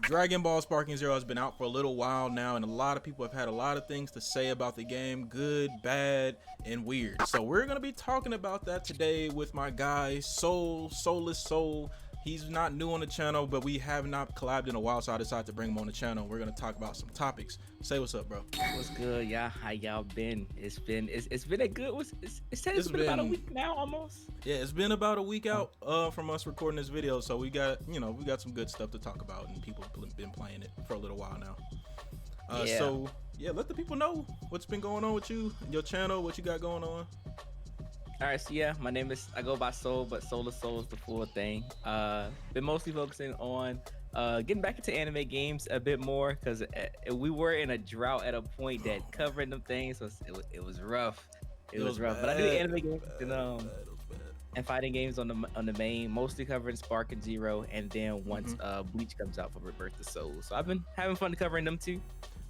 Dragon Ball Sparking Zero has been out for a little while now, and a lot of people have had a lot of things to say about the game, good, bad, and weird. So we're gonna be talking about that today with my guy Soulless Soul. He's not new on the channel, but we have not collabed in a while, so I decided to bring him on the channel. We're gonna talk about some topics. Say what's up, bro. What's good, y'all? How y'all been? It's been a good. It's been about a week now, almost. Yeah, it's been about a week out from us recording this video, so we got some good stuff to talk about, and people have been playing it for a little while now. So yeah, let the people know what's been going on with you, your channel, what you got going on. All right, so yeah, my name is, I go by Soul, but Soulless Soul is the full thing. Been mostly focusing on getting back into anime games a bit more, because we were in a drought at a point that covering them things it was rough. It was rough. But I do anime games and fighting games on the main, mostly covering Spark and Zero, and then once Bleach comes out for Rebirth of Soul. So I've been having fun covering them too.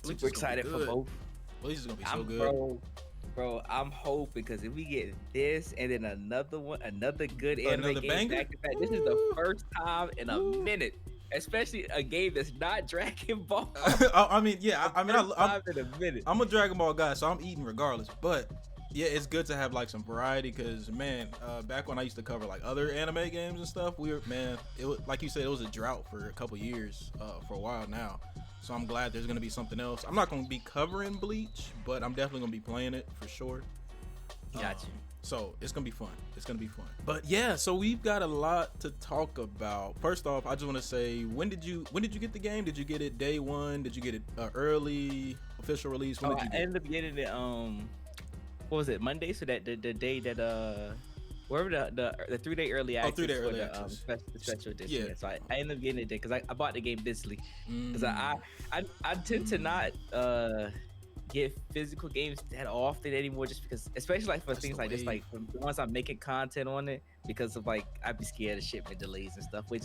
Super excited for both. Bleach is gonna be so good. Bro, I'm hoping, because if we get this and then another good anime game back to back, this is the first time in a minute, especially a game that's not Dragon Ball. I mean, yeah, I'm a Dragon Ball guy, so I'm eating regardless. But yeah, it's good to have like some variety, because man, back when I used to cover like other anime games and stuff, it was, like you said, it was a drought for a couple years, for a while now. So I'm glad there's gonna be something else. I'm not gonna be covering Bleach, but I'm definitely gonna be playing it for sure. Got you. So it's gonna be fun. It's gonna be fun. But yeah, so we've got a lot to talk about. First off, I just want to say, when did you get the game? Did you get it day one? Did you get it early official release? When did you I ended up getting it what was it, Monday? So that the day that wherever the 3-day early access, the special edition. Yeah. So I ended up getting it there because I bought the game digitally, because I tend to not get physical games that often anymore, just because, especially like for things like this, like once I'm making content on it, because of like I'd be scared of shipment delays and stuff. Which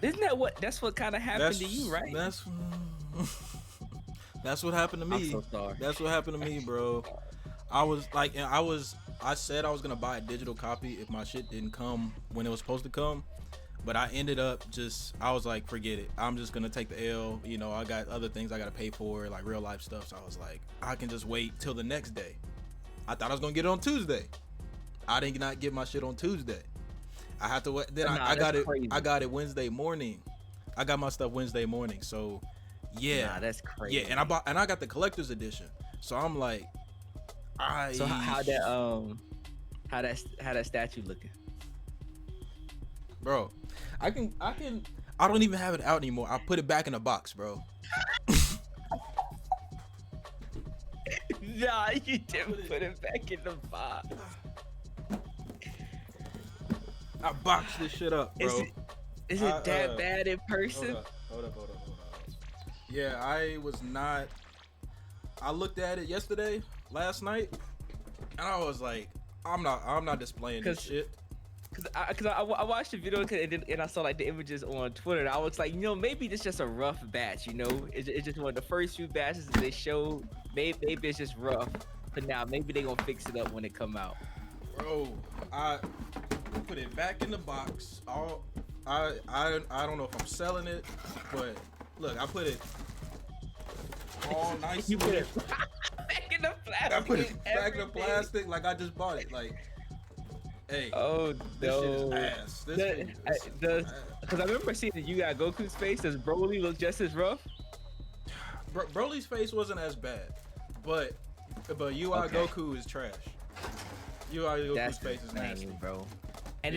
that's what kind of happened to you, right? That's what happened to me. I'm so sorry. That's what happened to me, bro. I said I was gonna buy a digital copy if my shit didn't come when it was supposed to come, but I ended up I was like, forget it. I'm just gonna take the L. You know, I got other things I gotta pay for, like real life stuff. So I was like, I can just wait till the next day. I thought I was gonna get it on Tuesday. I did not get my shit on Tuesday. I had to wait. Then I got it. Crazy. I got it Wednesday morning. I got my stuff Wednesday morning. So yeah, nah, that's crazy. Yeah, and I got the collector's edition. So I'm like, so how that statue looking, bro? I don't even have it out anymore. I put it back in the box, bro. Nah, you didn't put it back in the box. I boxed this shit up, bro. Is it that bad in person? Hold up. Yeah, I was not. I looked at it last night, and I was like, I'm not displaying this shit. Cause I watched the video and I saw like the images on Twitter, and I was like, maybe it's just a rough batch, it's just one of the first few batches that they showed. Maybe it's just rough, but now maybe they gonna fix it up when it come out. Bro, I put it back in the box. I don't know if I'm selling it, but look, I put it all nice. You put it back in the plastic. I put it back in the plastic like I just bought it. Like, hey, this shit is ass. Because I remember seeing that you got Goku's face. Does Broly look just as rough? Broly's face wasn't as bad, but UI Goku is trash. UI Goku's face is nasty, bro. And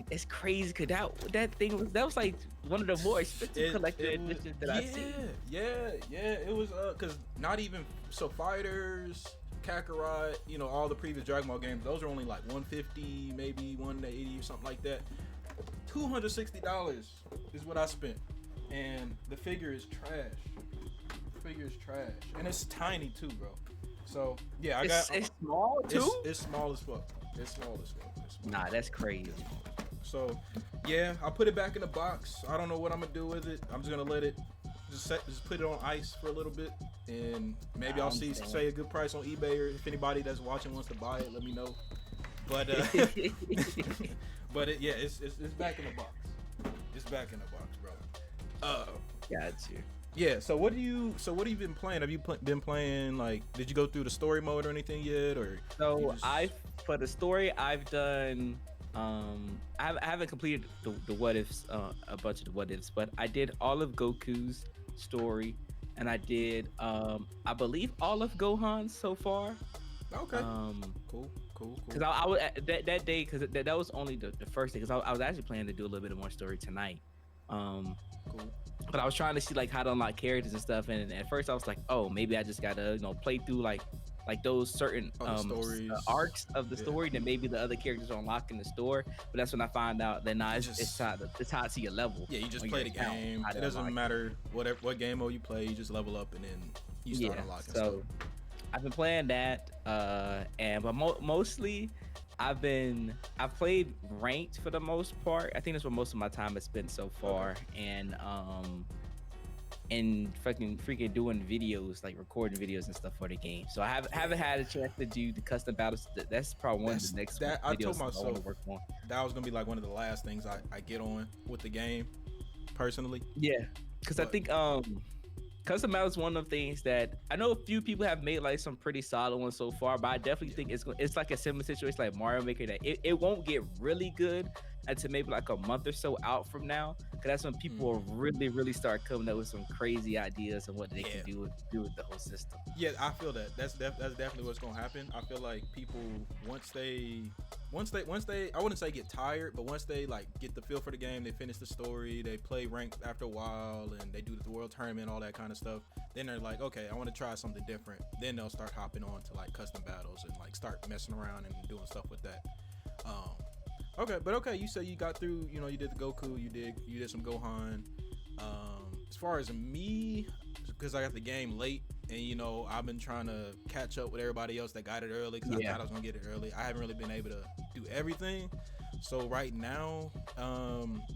it's crazy, because that was like one of the more expensive collector editions that I've seen. Yeah, it was because not even Fighters, Kakarot, all the previous Dragon Ball games, those are only like $150, maybe $180 or something like that. $260 is what I spent, and the figure is trash. And it's tiny too, bro. So yeah, it's small too. It's small as fuck. Nah, that's crazy. So yeah, I put it back in the box. I don't know what I'm gonna do with it. I'm just gonna let it just put it on ice for a little bit, and maybe I'll say a good price on eBay, or if anybody that's watching wants to buy it, let me know. But it's back in the box. It's back in the box, bro. Uh, Got you. yeah. So what have you been playing? Have you been playing like? Did you go through the story mode or anything yet, or? You So just... for the story, I've done. I haven't completed the what ifs, a bunch of the what ifs, but I did all of Goku's story, and I did, I believe all of Gohan's so far. Okay. Cool. Because I was that day, because that was only the first day, because I was actually planning to do a little bit more story tonight. Um, Cool. but I was trying to see like how to unlock characters and stuff, and at first I was like, oh, maybe I just gotta play through like those certain Stories. arcs of the Yeah. story, then maybe the other characters are unlocked in the store. But that's when I find out that it's tied to your level. Yeah, you just on play your the account, game. how to It doesn't unlock matter what game mode you play. You just level up and then you start unlocking stuff. So I've been playing that, but mostly I've played ranked for the most part. I think that's where most of my time has spent so far, and freaking doing videos, like recording videos and stuff for the game. So I haven't had a chance to do the custom battles. That's probably one of the next videos I told I want myself to work on. that was gonna be like one of the last things I get on with the game, personally. Yeah, because I think custom battles is one of the things that I know a few people have made like some pretty solid ones so far, but I definitely think it's like a similar situation like Mario Maker, that it won't get really good until maybe like a month or so out from now, because that's when people will really start coming up with some crazy ideas on what they can do with the whole system. Yeah, I feel that that's definitely what's gonna happen. I feel like people once they I wouldn't say get tired, but once they like get the feel for the game, they finish the story, they play ranked after a while, and they do the world tournament, all that kind of stuff, then they're like, okay, I want to try something different. Then they'll start hopping on to like custom battles and like start messing around and doing stuff with that. Okay, you said you got through, you did the Goku, you did some Gohan. As far as me, because I got the game late, and I've been trying to catch up with everybody else that got it early, because I thought I was gonna get it early. I haven't really been able to do everything. So right now,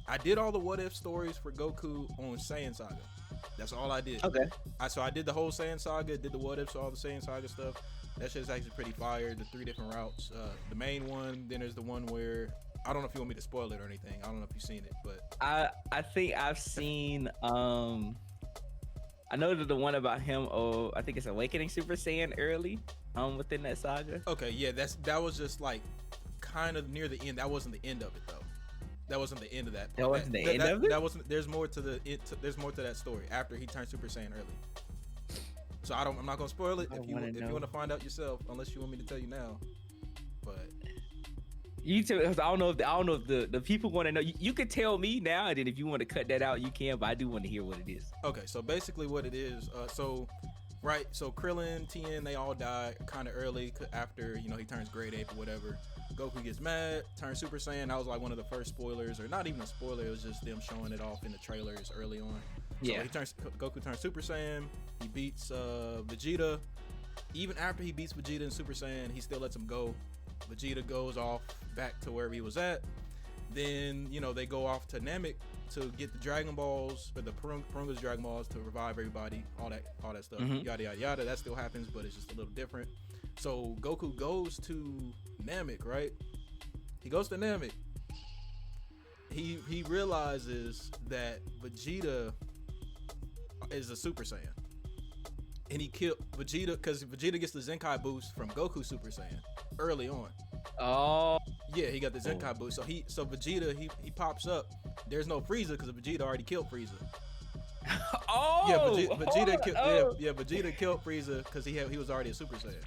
I did all the what if stories for Goku on Saiyan Saga. That's all I did. Okay. So I did the whole Saiyan Saga, did the what ifs, all the Saiyan Saga stuff. That shit's actually pretty fire. The 3 different routes. The main one, then there's the one where I don't know if you want me to spoil it or anything. I don't know if you've seen it, but I think I've seen I know that the one about him, I think it's Awakening Super Saiyan early within that saga. Okay, yeah, that was just like kind of near the end. That wasn't the end of it though. That wasn't the end of that. That wasn't the end of it? That wasn't. There's more to there's more to that story after he turned Super Saiyan early. So I'm not gonna spoil it if you want to find out yourself, unless you want me to tell you now. But you tell, I don't know if the people want to know. You could tell me now, and then if you want to cut that out, you can. But I do want to hear what it is. Okay, so basically what it is, so Krillin, Tien, they all die kind of early after he turns Great Ape or whatever. Goku gets mad, turns Super Saiyan. That was like one of the first spoilers, or not even a spoiler. It was just them showing it off in the trailers early on. So Goku turns Super Saiyan. He beats Vegeta. Even after he beats Vegeta in Super Saiyan, he still lets him go. Vegeta goes off back to wherever he was at. Then they go off to Namek to get the Dragon Balls, or the Purunga's Dragon Balls, to revive everybody. All that stuff. Yada yada yada. That still happens, but it's just a little different. So Goku goes to Namek, right? He goes to Namek. He realizes that Vegeta is a Super Saiyan, and he killed Vegeta because Vegeta gets the Zenkai boost from Goku Super Saiyan early on. Oh, yeah, he got the Zenkai boost. So Vegeta he pops up. There's no Frieza because Vegeta already killed Frieza. Vegeta killed Frieza because he was already a Super Saiyan.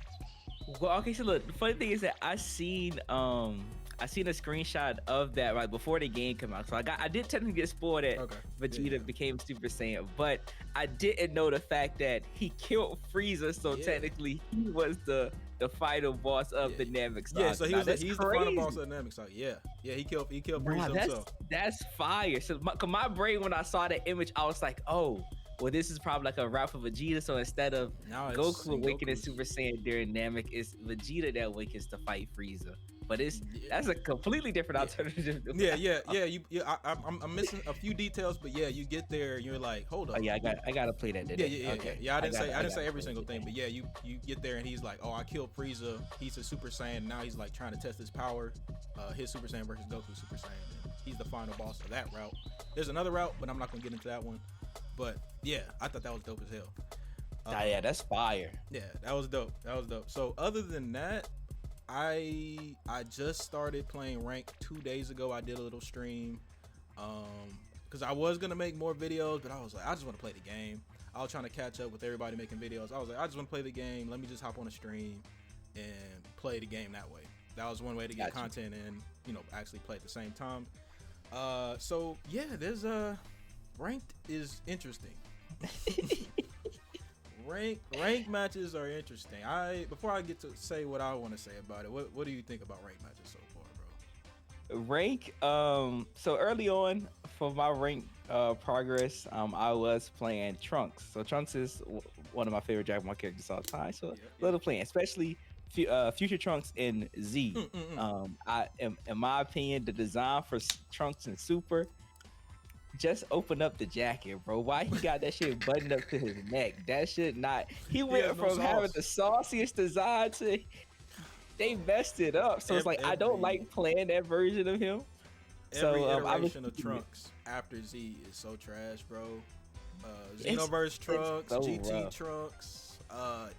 Well, okay, so look, the funny thing is that I seen a screenshot of that right before the game came out. So I did technically get spoiled that Vegeta became Super Saiyan, but I didn't know the fact that he killed Frieza, so technically he was the final boss of the Namek Saga. Yeah, so he's the final boss of the Namek Saga. Yeah, he killed Frieza himself. That's fire. So my brain, when I saw that image, I was like, oh, well, this is probably like a route for Vegeta. So instead of Goku awakening Super Saiyan during Namek, it's Vegeta that awakens to fight Frieza. But that's a completely different alternative. I'm missing a few details, but you get there and you're like, hold up. Oh, yeah, I gotta play that. I didn't say every single thing, but you get there and he's like, oh, I killed Frieza. He's a Super Saiyan. Now he's like trying to test his power, his Super Saiyan versus Goku Super Saiyan. And he's the final boss of that route. There's another route, but I'm not gonna get into that one. But yeah, I thought that was dope as hell. Yeah, that's fire. Yeah, that was dope. That was dope. So other than that, I just started playing rank 2 days ago. I did a little stream, because I was gonna make more videos, but I was like, I just want to play the game. I was trying to catch up with everybody making videos. I was like, I just want to play the game. Let me just hop on a stream and play the game that way. That was one way to get content and actually play at the same time. So yeah, there's ranked is interesting. Rank matches are interesting. Before I get to say what I want to say about it, what do you think about rank matches so far, bro? Rank. So early on for my rank progress, I was playing Trunks. So Trunks is one of my favorite Dragon Ball characters all time. So little playing, especially Future Trunks in Z. In my opinion, the design for Trunks and Super. Just open up the jacket, bro. Why he got that shit buttoned up to his neck? That shit not. He went from having the sauciest design to they messed it up. So it's like I don't like playing that version of him. Every iteration of Trunks after Z is so trash, bro. Xenoverse Trunks, so GT rough. Trunks,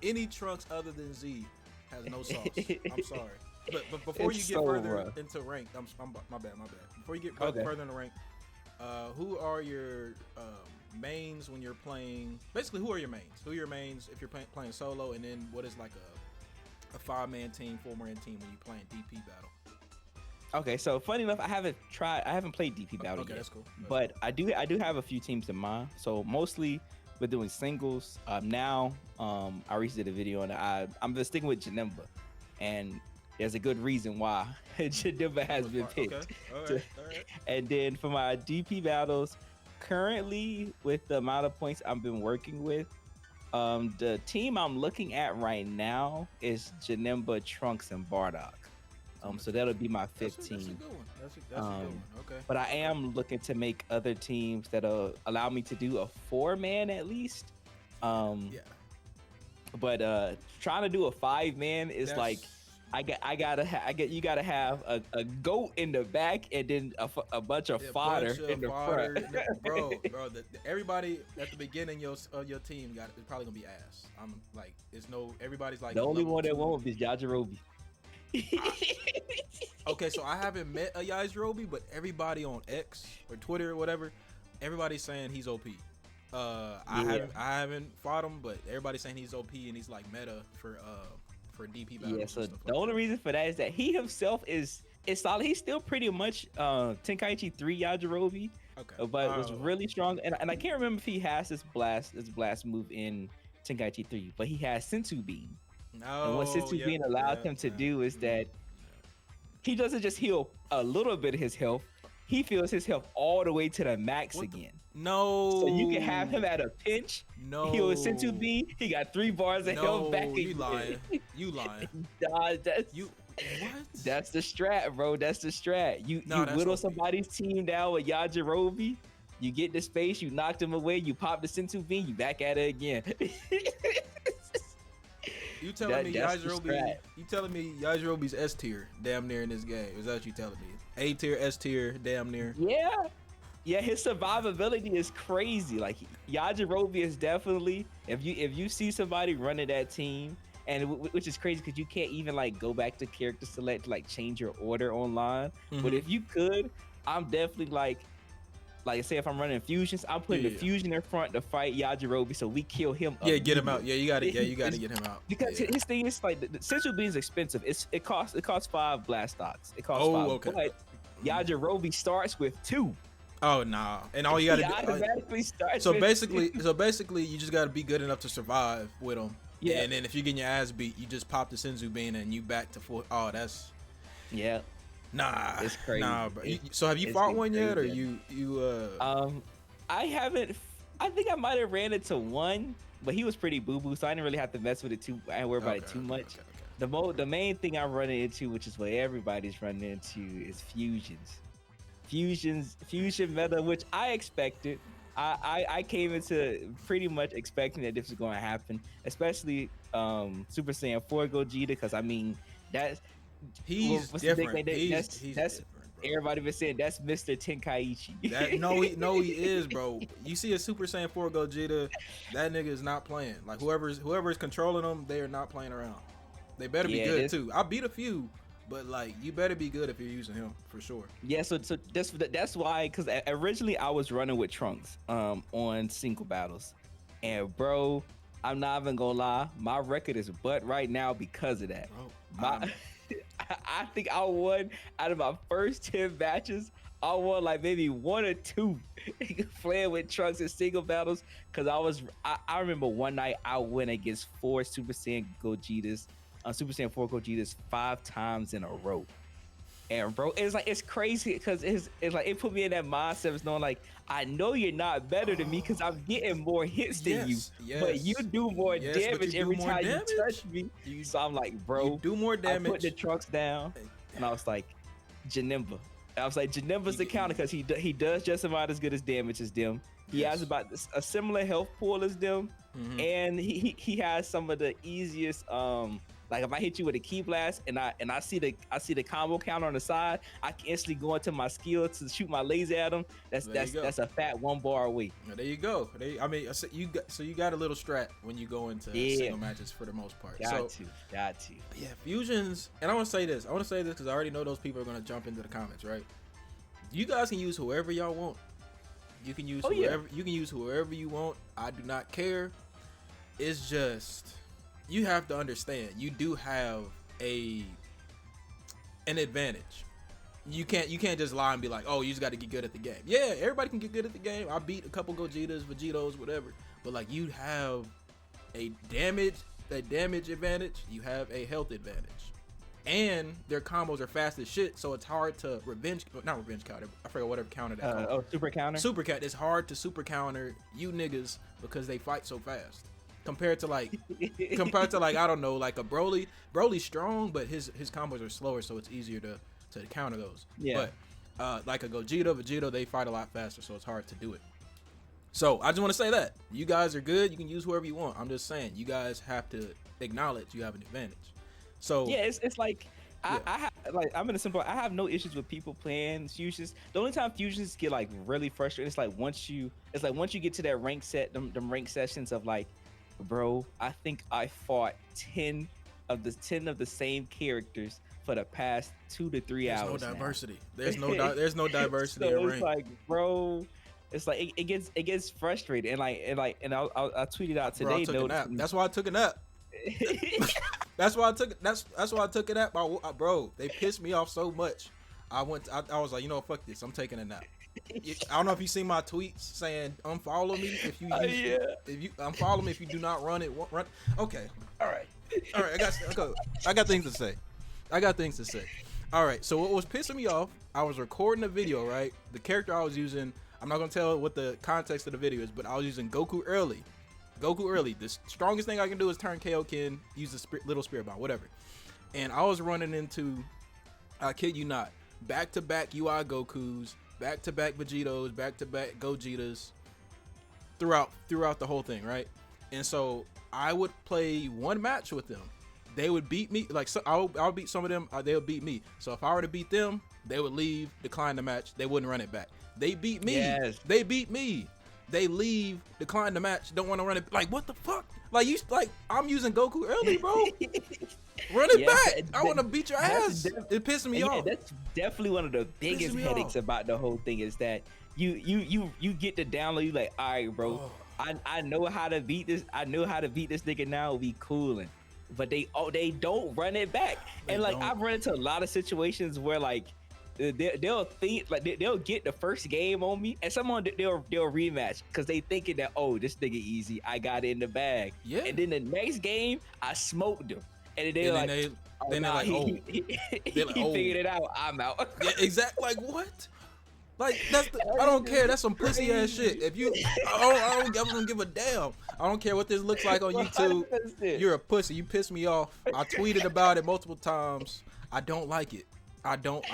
any Trunks other than Z has no sauce. I'm sorry, but before you get further into rank, my bad. Before you get further into rank. Who are your mains when you're playing? Basically, who are your mains? Who are your mains if you're playing solo? And then what is like a 5-man team, 4-man team when you're playing DP battle? Okay, so funny enough, I haven't played DP battle yet. That's cool. But I do have a few teams in mind. So mostly we're doing singles. Now I recently did a video and I'm just sticking with Janemba, and there's a good reason why Janemba has been picked. Okay. All right. And then for my DP battles, currently with the amount of points I've been working with, the team I'm looking at right now is Janemba, Trunks, and Bardock. So that'll be my 15. That's a good one. That's a good one. Okay. But I am looking to make other teams that'll allow me to do a 4-man at least. Yeah. But trying to do a 5-man is like. You gotta have a goat in the back and then a bunch of fodder in the front. bro. Everybody at the beginning of your team it's probably gonna be ass. I'm like, everybody's like the only one that won't is Yajirobe. Okay, so I haven't met a Yajirobe, but everybody on X or Twitter or whatever, everybody's saying he's OP. I haven't fought him, but everybody's saying he's OP and he's like meta for DP battles. Yeah, so the only reason for that is that he himself is solid. He's still pretty much Tenkaichi 3 Yajirobe, but was really strong. And I can't remember if he has this blast move in Tenkaichi 3, but he has Sensu Bean. And what Sensu Bean allows him to do is that he doesn't just heal a little bit of his health. He feels his health all the way to the max again. No. So you can have him at a pinch. No. He was Sensu B. He got 3 bars of health back again. You lying. Nah, what? That's the strat, bro. That's the strat. You whittle somebody's team down with Yajirobe. You get the space. You knocked him away. You pop the Sensu B. You back at it again. You telling me Yajirobe? You telling me Yajirobe's S tier damn near in this game? Is that what you telling me? A tier, S tier, damn near. Yeah, his survivability is crazy. Like Yajirobe is definitely if you see somebody running that team, and which is crazy because you can't even like go back to character select to like change your order online. Mm-hmm. But if you could, I'm definitely like say if I'm running fusions, I'm putting the fusion in front to fight Yajirobe so we kill him. Yeah, get him out. Yeah, you gotta get him out. Because his thing is like the Sensu Bean is expensive. It costs 5 blast stocks. It costs 5. Okay. But Yajirobe starts with 2. Oh nah, and all you gotta do automatically starts. So basically, you just gotta be good enough to survive with him. Yeah. And then if you're getting your ass beat, you just pop the Senzu Bean and you back to 4. Oh, that's. Yeah. Nah, it's crazy. Nah, bro. So have you fought one yet, or you? I haven't. I think I might have ran into one, but he was pretty boo boo, so I didn't really have to mess with it too. I didn't worry about it too much. The main thing I'm running into, which is what everybody's running into, is fusions. Fusion meta, which I expected. I came into pretty much expecting that this was going to happen, especially Super Saiyan 4 Gogeta, because I mean he's different. He's different, Everybody been saying that's Mr. Tenkaichi. That no, he is, bro. You see a Super Saiyan 4 Gogeta, that nigga is not playing. Like whoever's controlling them, they are not playing around. They better be good too. I beat a few, but like you better be good if you're using him for sure. Yeah, so that's why, because originally I was running with Trunks on single battles, and bro, I'm not even gonna lie, my record is butt right now because of that. Bro, I think I won out of my first 10 matches. I won like maybe 1 or 2 playing with Trunks in single battles, because I remember one night I went against 4 Super Saiyan Gogetas, Super Saiyan 4 Gogetas 5 times in a row. And bro, it's crazy because it's like it put me in that mindset of knowing like, I know you're not better than me because I'm getting more hits than you, but you do more damage every time you touch me. So I'm like, bro, you do more damage. I put the Trunks down, and I was like, Janemba. I was like, Janemba's the counter because he does just about as good as damage as them. He has about a similar health pool as them, and he has some of the easiest like if I hit you with a key blast and I see the combo counter on the side, I can instantly go into my skill to shoot my laser at him. That's a fat 1 bar away. Well, there you go. I mean, you got a little strat when you go into single matches for the most part. Got to. Yeah, fusions, and I want to say this because I already know those people are gonna jump into the comments, right? You guys can use whoever y'all want. You can use whoever you can use whoever you want. I do not care. It's just, you have to understand, you do have an advantage. You can't just lie and be like, oh, you just got to get good at the game. Yeah, everybody can get good at the game. I beat a couple Gogetas, Vegetos, whatever. But like, you have a damage advantage. You have a health advantage, and their combos are fast as shit. So it's hard to not revenge counter. I forget whatever counter that. Super counter. Super counter. It's hard to super counter you niggas because they fight so fast. Compared to like I don't know, like a Broly. Broly's strong, but his combos are slower, so it's easier to counter those. Yeah. But like a Gogeta, Vegeta, they fight a lot faster, so it's hard to do it. So I just want to say that you guys are good. You can use whoever you want. I'm just saying, you guys have to acknowledge you have an advantage. So yeah, it's like I'm in a simple. I have no issues with people playing fusions. The only time fusions get like really frustrating, it's like once you get to that rank set, them rank sessions of like, bro, I think I fought 10 of the same characters for the past 2 to 3 hours. There's no diversity. There's no diversity so in rank. It's like, bro, it's like it gets frustrating, and I tweeted out today. Bro, that's why I took a nap. That's why I took a nap. Bro, they pissed me off so much. I was like, you know, fuck this. I'm taking a nap. I don't know if you seen my tweets saying unfollow me if you unfollow me if you do not run it. Okay, all right. I got things to say. All right. So what was pissing me off? I was recording a video, right? The character I was using, I'm not gonna tell what the context of the video is, but I was using Goku early. The strongest thing I can do is turn Kaioken, use the little spirit bomb, whatever. And I was running into, I kid you not, back-to-back UI Gokus, back-to-back Vegetos, back-to-back Gogetas throughout the whole thing, right? And so I would play one match with them. They would beat me. Like, so I'll beat some of them. They would beat me. So if I were to beat them, they would leave, decline the match. They wouldn't run it back. They beat me. Yes. They beat me. They leave, decline the match, don't want to run it. Like, what the fuck? Like, I'm using Goku early, bro. Run it back. I want to beat your ass. It pisses me off. That's definitely one of the biggest headaches about the whole thing is that you get the download. You like, all right, bro. I know how to beat this. I know how to beat this nigga now. We coolin', but they don't run it back. And like, I've run into a lot of situations where like they'll think like they'll get the first game on me, and someone they'll rematch because they thinking that, oh, this nigga easy, I got it in the bag. Yeah. And then the next game I smoked them, and they're like, he figured it out. I'm out. Yeah, exactly. Like, what? Like, I don't care. That's some pussy ass shit. If you, I don't give a damn. I don't care what this looks like on YouTube. 100%. You're a pussy. You piss me off. I tweeted about it multiple times. I don't like it. I don't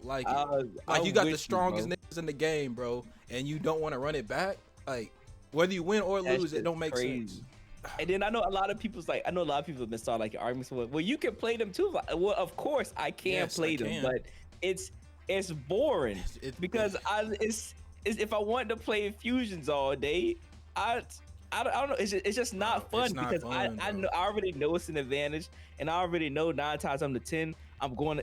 like it. Like, you got the strongest niggas in the game, bro, and you don't want to run it back. Like, whether you win or lose, it don't make sense. And then I know a lot of people have been starting like arguments with, well, you can play them too. Well, of course I can play them, but it's it's boring It's because it's if I want to play fusions all day, I I don't know. It's just not bro, it's fun not because fun, I bro. know I already know it's an advantage, and I already know 9 times out of 10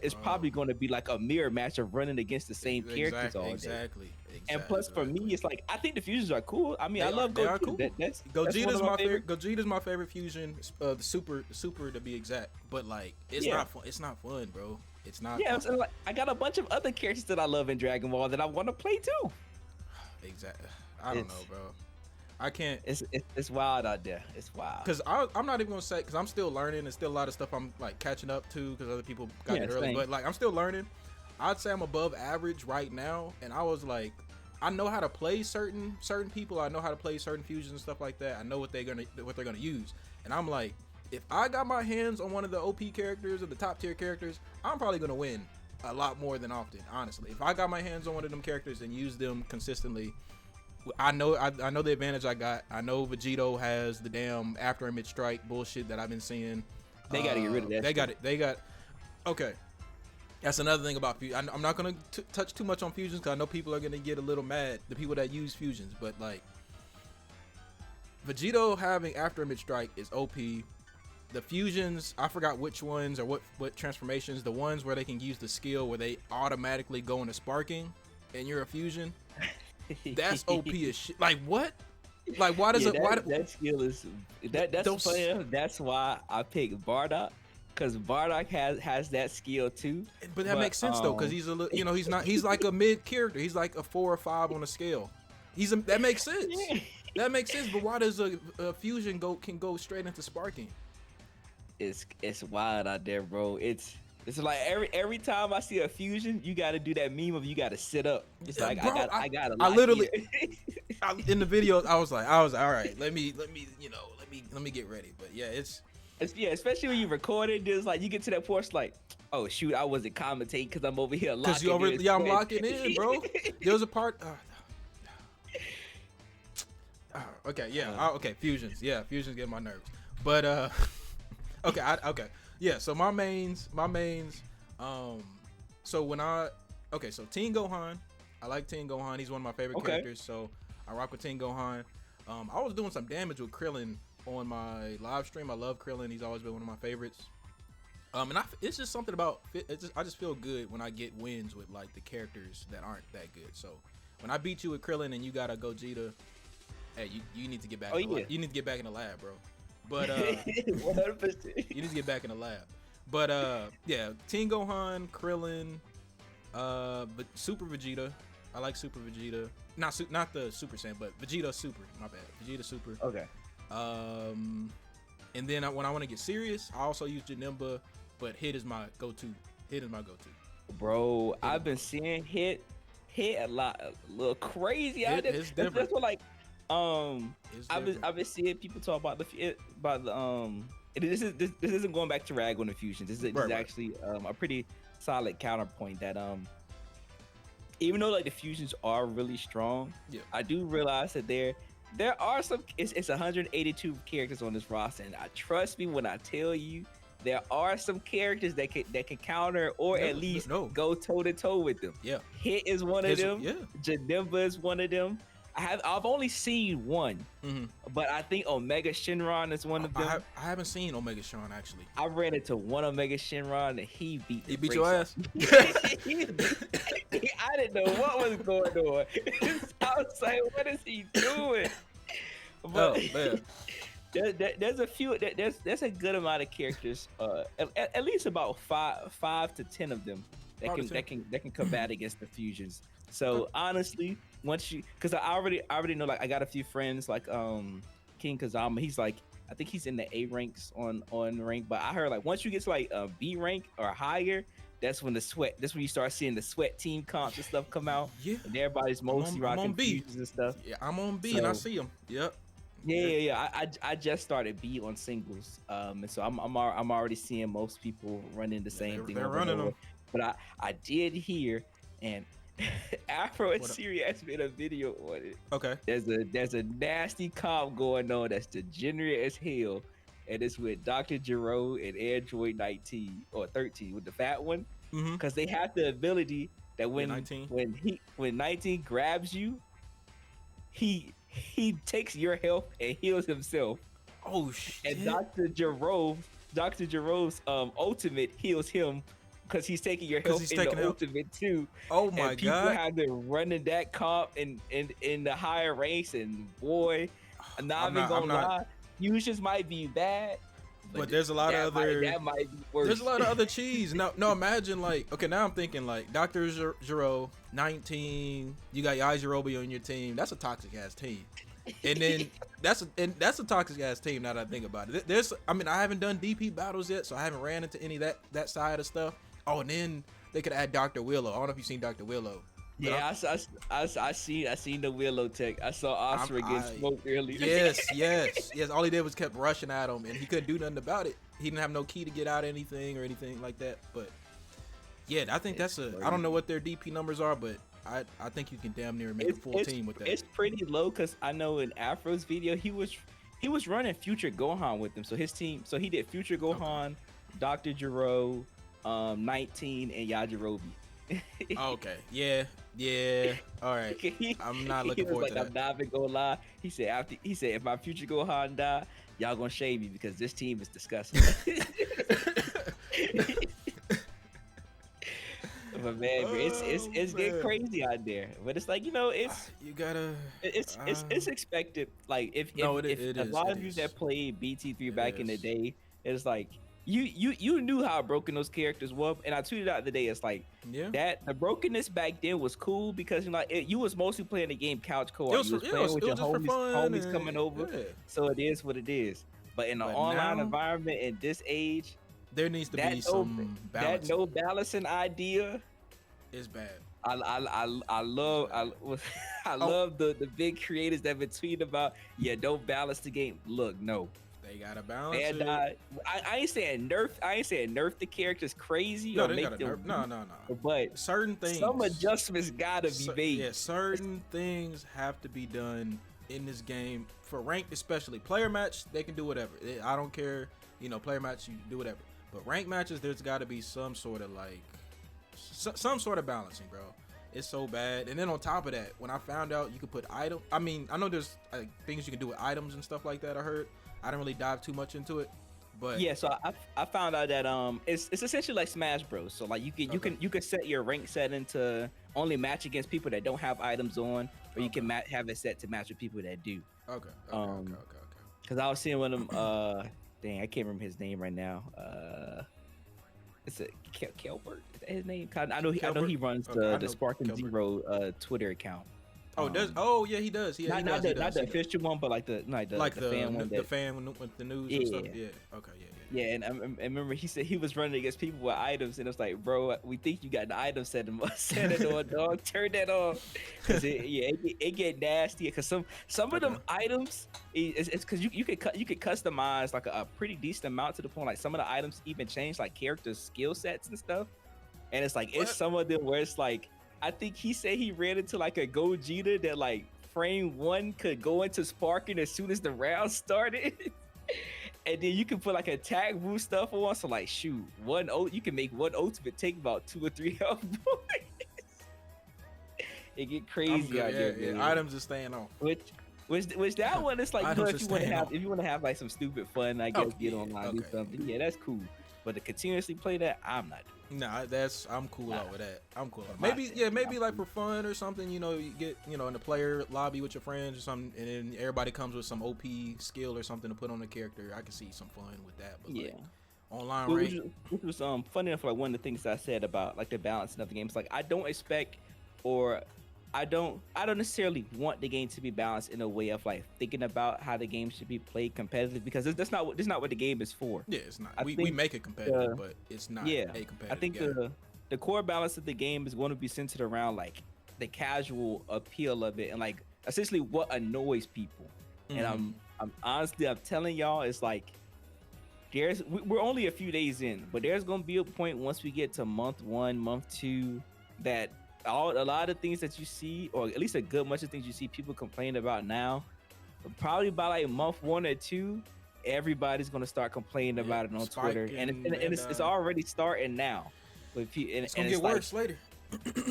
it's Bro. probably going to be like a mirror match of running against the same characters Exactly, all day. exactly, And plus, for me, exactly. it's like I think the fusions are cool. I mean, I love They are Gogeta. cool. That's one of Gogeta's my my favorite. favorite. Gogeta's my favorite fusion. The super to be exact. But like, it's Yeah, not fun. It's not fun, bro. It's not yeah. fun. So like, I got a bunch of other characters that I love in Dragon Ball that I want to play too. Exactly. I don't know, It's bro. I can't. it's wild out there. It's wild. Cause I'm not even gonna say, cause I'm still learning. There's still a lot of stuff I'm like catching up to, cause other people got Yeah, it early. same. But like I'm still learning. I'd say I'm above average right now, and I was like, I know how to play certain people. I know how to play certain fusions and stuff like that. I know what they're gonna use, and I'm like, if I got my hands on one of the OP characters or the top tier characters, I'm probably gonna win a lot more than often. Honestly, if I got my hands on one of them characters and use them consistently, I know the advantage I got. I know Vegito has the damn after image strike bullshit that I've been seeing. They got to get rid of that. They got it. They got. Okay, that's another thing about fusion. I'm not gonna touch too much on fusions because I know people are gonna get a little mad. The people that use fusions, but like Vegito having after image strike is OP. The fusions, I forgot which ones or what transformations. The ones where they can use the skill where they automatically go into sparking, and you're a fusion. That's OP as shit. Like what? Like why does Yeah, it? Why? that skill is that's Those- funny. That's why I picked Bardock because Bardock has that skill too. But that makes sense though, because he's a little, he's not. He's like a mid character. He's like a 4 or 5 on a scale. That makes sense. That makes sense. But why does a fusion can go straight into sparking? It's wild out there, bro. It's like every time I see a fusion, you got to do that meme of you got to sit up. It's Yeah, like bro, I got. I literally in the video I was all right. Let me let me get ready. But yeah, it's Yeah, especially when you record it, just like you get to that point, like, oh shoot, I wasn't commentating because I'm over here locking. because I'm locking in, bro. There was a part. Okay, yeah, okay, fusions. Yeah, fusions get my nerves. But okay, okay, yeah. So my mains. So so Teen Gohan, I like Teen Gohan. He's one of my favorite characters. So I rock with Teen Gohan. I was doing some damage with Krillin on my live stream. I love Krillin. He's always been one of my favorites. And it's just something about I just feel good when I get wins with like the characters that aren't that good. So when I beat you with Krillin and you got a Gogeta, hey, you need to get back. You need to get back in the lab, bro. But 100%. you need to get back in the lab. But yeah, Teen Gohan, Krillin, but Super Vegeta. I like Super Vegeta. Not the Super Saiyan, but Vegeta Super. My bad, Vegeta Super. Okay. And then when I want to get serious, I also use Janemba, but Hit is my go-to. Bro, I've been seeing hit a little crazy out there. It's different. That's what like It's I've been seeing people talk about the this isn't going back to rag on the fusion. This is Right. actually a pretty solid counterpoint that even though like the fusions are really strong, Yeah. I do realize that there are some it's 182 characters on this roster, and I trust me when I tell you there are some characters that can counter or at least go toe to toe with them. Yeah. Hit is one of them. Yeah. Janemba is one of them. I've only seen one, but I think Omega Shenron is one of them. I haven't seen Omega Sean actually. I ran into one Omega Shenron and he beat your ass. I didn't know what was going on. I was like, what is he doing? But man. there's a few. There's a good amount of characters. At least about five to 10 of them that can combat against the fusions. So honestly, once because I already know, like I got a few friends like King Kazama. He's like, I think he's in the A ranks on rank, but I heard like once you get to like B rank or higher, that's when you start seeing the sweat team comps and stuff come out. Yeah, and everybody's mostly rocking fusions and stuff. Yeah, I'm on B and I see them. Yep. Yeah. I just started B on singles, and so I'm already seeing most people running the same thing. They're running them. But I did hear, and Afro and Siri has made a video on it. Okay. There's a nasty comp going on that's degenerate as hell, and it's with Dr. Gero and Android 19 or 13 with the fat one, because they have the ability that Yeah, 19. when 19 grabs you, he takes your health and heals himself. Oh And shit. Dr. Jerome's ultimate heals him because he's taking your Because health he's in the taking out. ultimate too. Oh my And people god. have been running that comp in the higher ranks, and boy, I'm not I'm even not. I'm gonna not. lie, fusions might be bad, But there's a lot of other. that might be worse. There's a lot of other cheese. No, no. Imagine like, okay, now I'm thinking like Doctor Giro, 19. You got Yajirobe on your team. That's a toxic ass team. And then that's a toxic ass team. Now that I think about it, there's. I mean, I haven't done DP battles yet, so I haven't ran into any of that side of stuff. Oh, and then they could add Doctor Willow. I don't know if you've seen Doctor Willow. Yeah, I seen the Willow tech. I saw Oscar get smoked earlier. Yes. All he did was kept rushing at him, and he couldn't do nothing about it. He didn't have no key to get out anything or anything like that. But yeah, I think that's a. I don't know what their DP numbers are, but I think you can damn near make a full team with that. It's pretty low because I know in Afro's video he was running Future Gohan with him. So his team, so he did Future Gohan, Dr. Jiro, 19, and Yajirobe. Okay. Yeah. All right. I'm not looking forward to that. I'm not even gonna lie. He said if my Future Gohan die, y'all gonna shame me because this team is disgusting. But man, it's getting crazy out there. But it's like, you gotta. It's expected. Like if a lot of you that played BT3 back in the day, it's like you knew how broken those characters were. And I tweeted out today, it's like that the brokenness back then was cool because you was mostly playing the game couch co-op. You was playing with your homies coming over. Yeah. So it is what it is. But in an online environment in this age, there needs to be some balance. That no balancing idea is bad. I love the big creators that been tweeting about don't balance the game. Look, no. They gotta balance it. I ain't saying nerf the characters crazy or make them no. But certain things, some adjustments gotta be made. Yeah, certain things have to be done in this game for ranked, especially player match. They can do whatever. I don't care. Player match, you do whatever. But ranked matches, there's got to be some sort of some sort of balancing, bro. It's so bad. And then on top of that, when I found out you could put items, I mean, I know there's things you can do with items and stuff like that. I heard. I didn't really dive too much into it, but yeah. So I found out that it's essentially like Smash Bros. So like you can set your rank setting to only match against people that don't have items on, or you can have it set to match with people that do. Okay. Because I was seeing one of them. Dang, I can't remember his name right now. It's a Kelbert. Is that his name? I know he runs the Sparking Zero Twitter account. Oh, yeah, he does. Not the official one, but like the fan one. The fan with the news and stuff. Yeah. Okay. Yeah, and I remember he said he was running against people with items, and it was like, bro, we think you got the item set it on, dog. Turn that off, cause it get nasty. Cause some of them items, it's cause you could customize like a pretty decent amount to the point like some of the items even change like characters' skill sets and stuff, and it's like it's some of them where it's like I think he said he ran into like a Gogeta that like frame one could go into sparking as soon as the round started. And then you can put like attack boost stuff on. So like shoot, you can make one ultimate take about 2 or 3 health points. It get crazy out there. Yeah. Items are staying on. Which that one is like if you want to have like some stupid fun, I guess get online do something. Yeah, that's cool. But to continuously play that, I'm not doing. Nah, I'm cool out with that. I'm cool. Maybe like for fun or something. You get in the player lobby with your friends or something, and then everybody comes with some OP skill or something to put on the character. I can see some fun with that. But yeah, online which was funny enough. Like one of the things I said about like the balancing of the games. Like I don't expect or I don't necessarily want the game to be balanced in a way of like thinking about how the game should be played competitive because that's not what the game is for. Yeah, it's not. We make it competitive, but it's not a competitive I think game. the core balance of the game is going to be centered around like the casual appeal of it and like essentially what annoys people. Mm-hmm. And I'm telling y'all, it's like we're only a few days in, but there's going to be a point once we get to month 1, month 2 that a lot of things that you see, or at least a good much of things you see people complain about now, probably by like month 1 or 2, everybody's gonna start complaining about it on Twitter, and it's already starting now. It's gonna get worse later.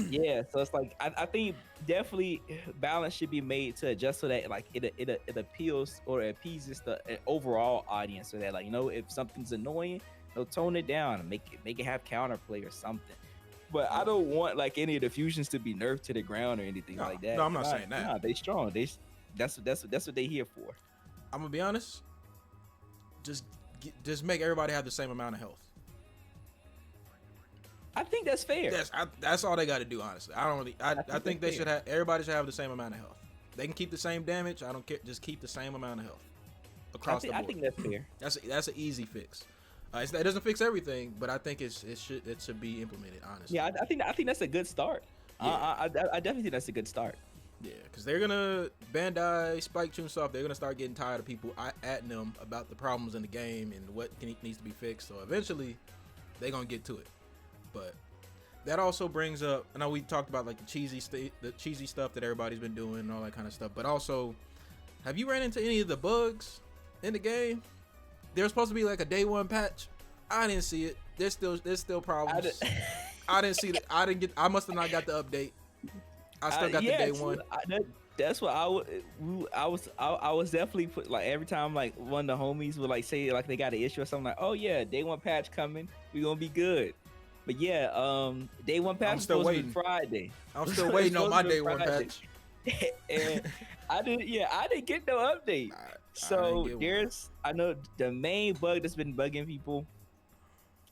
Yeah, so it's like I think definitely balance should be made to adjust so that like it appeals or appeases the overall audience, so that like if something's annoying, tone it down and make it have counterplay or something. But I Yeah. don't want like any of the fusions to be nerfed to the ground or anything No, like that. no, I'm not saying that. Nah, they strong. That's what they here for. I'm gonna be honest. Just just make everybody have the same amount of health. I think that's fair. That's all they got to do. Honestly, I don't really. I think they fair. should have. Everybody should have the same amount of health. They can keep the same damage. I don't care. Just keep the same amount of health across the board. I think that's fair. That's an easy fix. It doesn't fix everything, but I think it should be implemented. Honestly. Yeah, I think that's a good start. Yeah. I definitely think that's a good start. Yeah, because they're gonna Bandai, Spike, Chunsoft. They're gonna start getting tired of people atting them about the problems in the game and what needs to be fixed. So eventually, they're gonna get to it. But that also brings up. I know we talked about like the cheesy stuff that everybody's been doing and all that kind of stuff. But also, have you ran into any of the bugs in the game? There's supposed to be like a day one patch. I didn't see it. There's still problems. I didn't see it. I must have not got the update. I still got the day one. That's what I was definitely put like every time like one of the homies would like say like they got an issue or something like, oh yeah, day one patch coming, we gonna be good. But yeah, day one patch I'm still supposed to waiting. be Friday. I'm still waiting on my day one patch. And I didn't get no update. So I know the main bug that's been bugging people.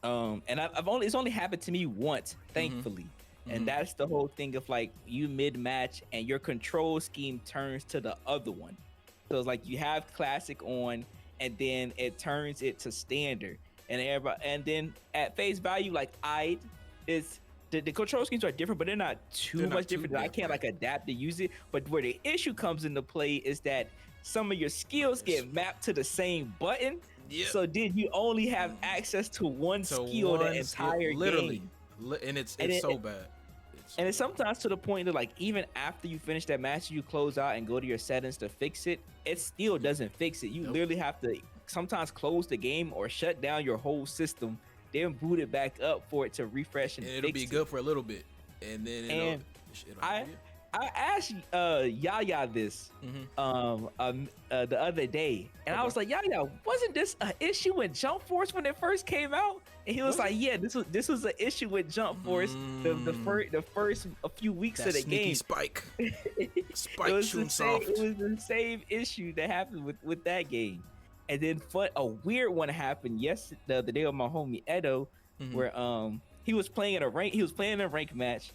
And it's only happened to me once, thankfully. And that's the whole thing of like you mid-match and your control scheme turns to the other one. So it's like you have classic on and then it turns it to standard. And then at face value, like the control schemes are different, but they're not too much different. I can't like adapt to use it. But where the issue comes into play is that some of your skills get mapped to the same button. Yep. So then you only have access to one skill the entire game. And it's so bad. And it's sometimes to the point that like even after you finish that match, you close out and go to your settings to fix it. It still doesn't fix it. You literally have to sometimes close the game or shut down your whole system, then boot it back up for it to refresh and it'll be good for a little bit, and then I asked Yaya this the other day, and I was like, Yaya, wasn't this an issue with Jump Force when it first came out? And he was like, yeah, this was an issue with Jump Force the first a few weeks of the game. Spike it was the same issue that happened with that game. And then a weird one happened the other day with my homie Edo, where he was playing in a rank match,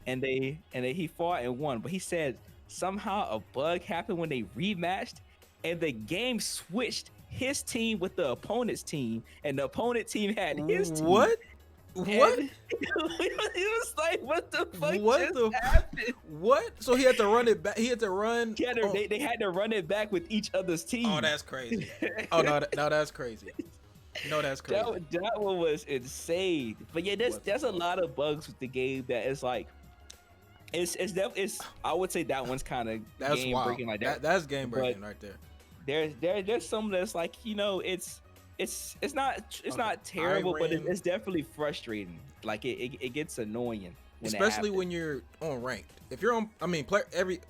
and he fought and won. But he said somehow a bug happened when they rematched, and the game switched his team with the opponent's team, and the opponent team had his team. What? He was like, "What the fuck happened?" What? So he had to run it back. He had to run. They had to run it back with each other's team. Oh, that's crazy. Oh no, that's crazy. No, that's crazy. That one was insane. But yeah, there's a lot of bugs with the game that is like, it's I would say that one's kind of game breaking like that. That's game breaking right there. There's some that's like it's not terrible, but it's definitely frustrating. Like it gets annoying, especially when you're on ranked. If you're on,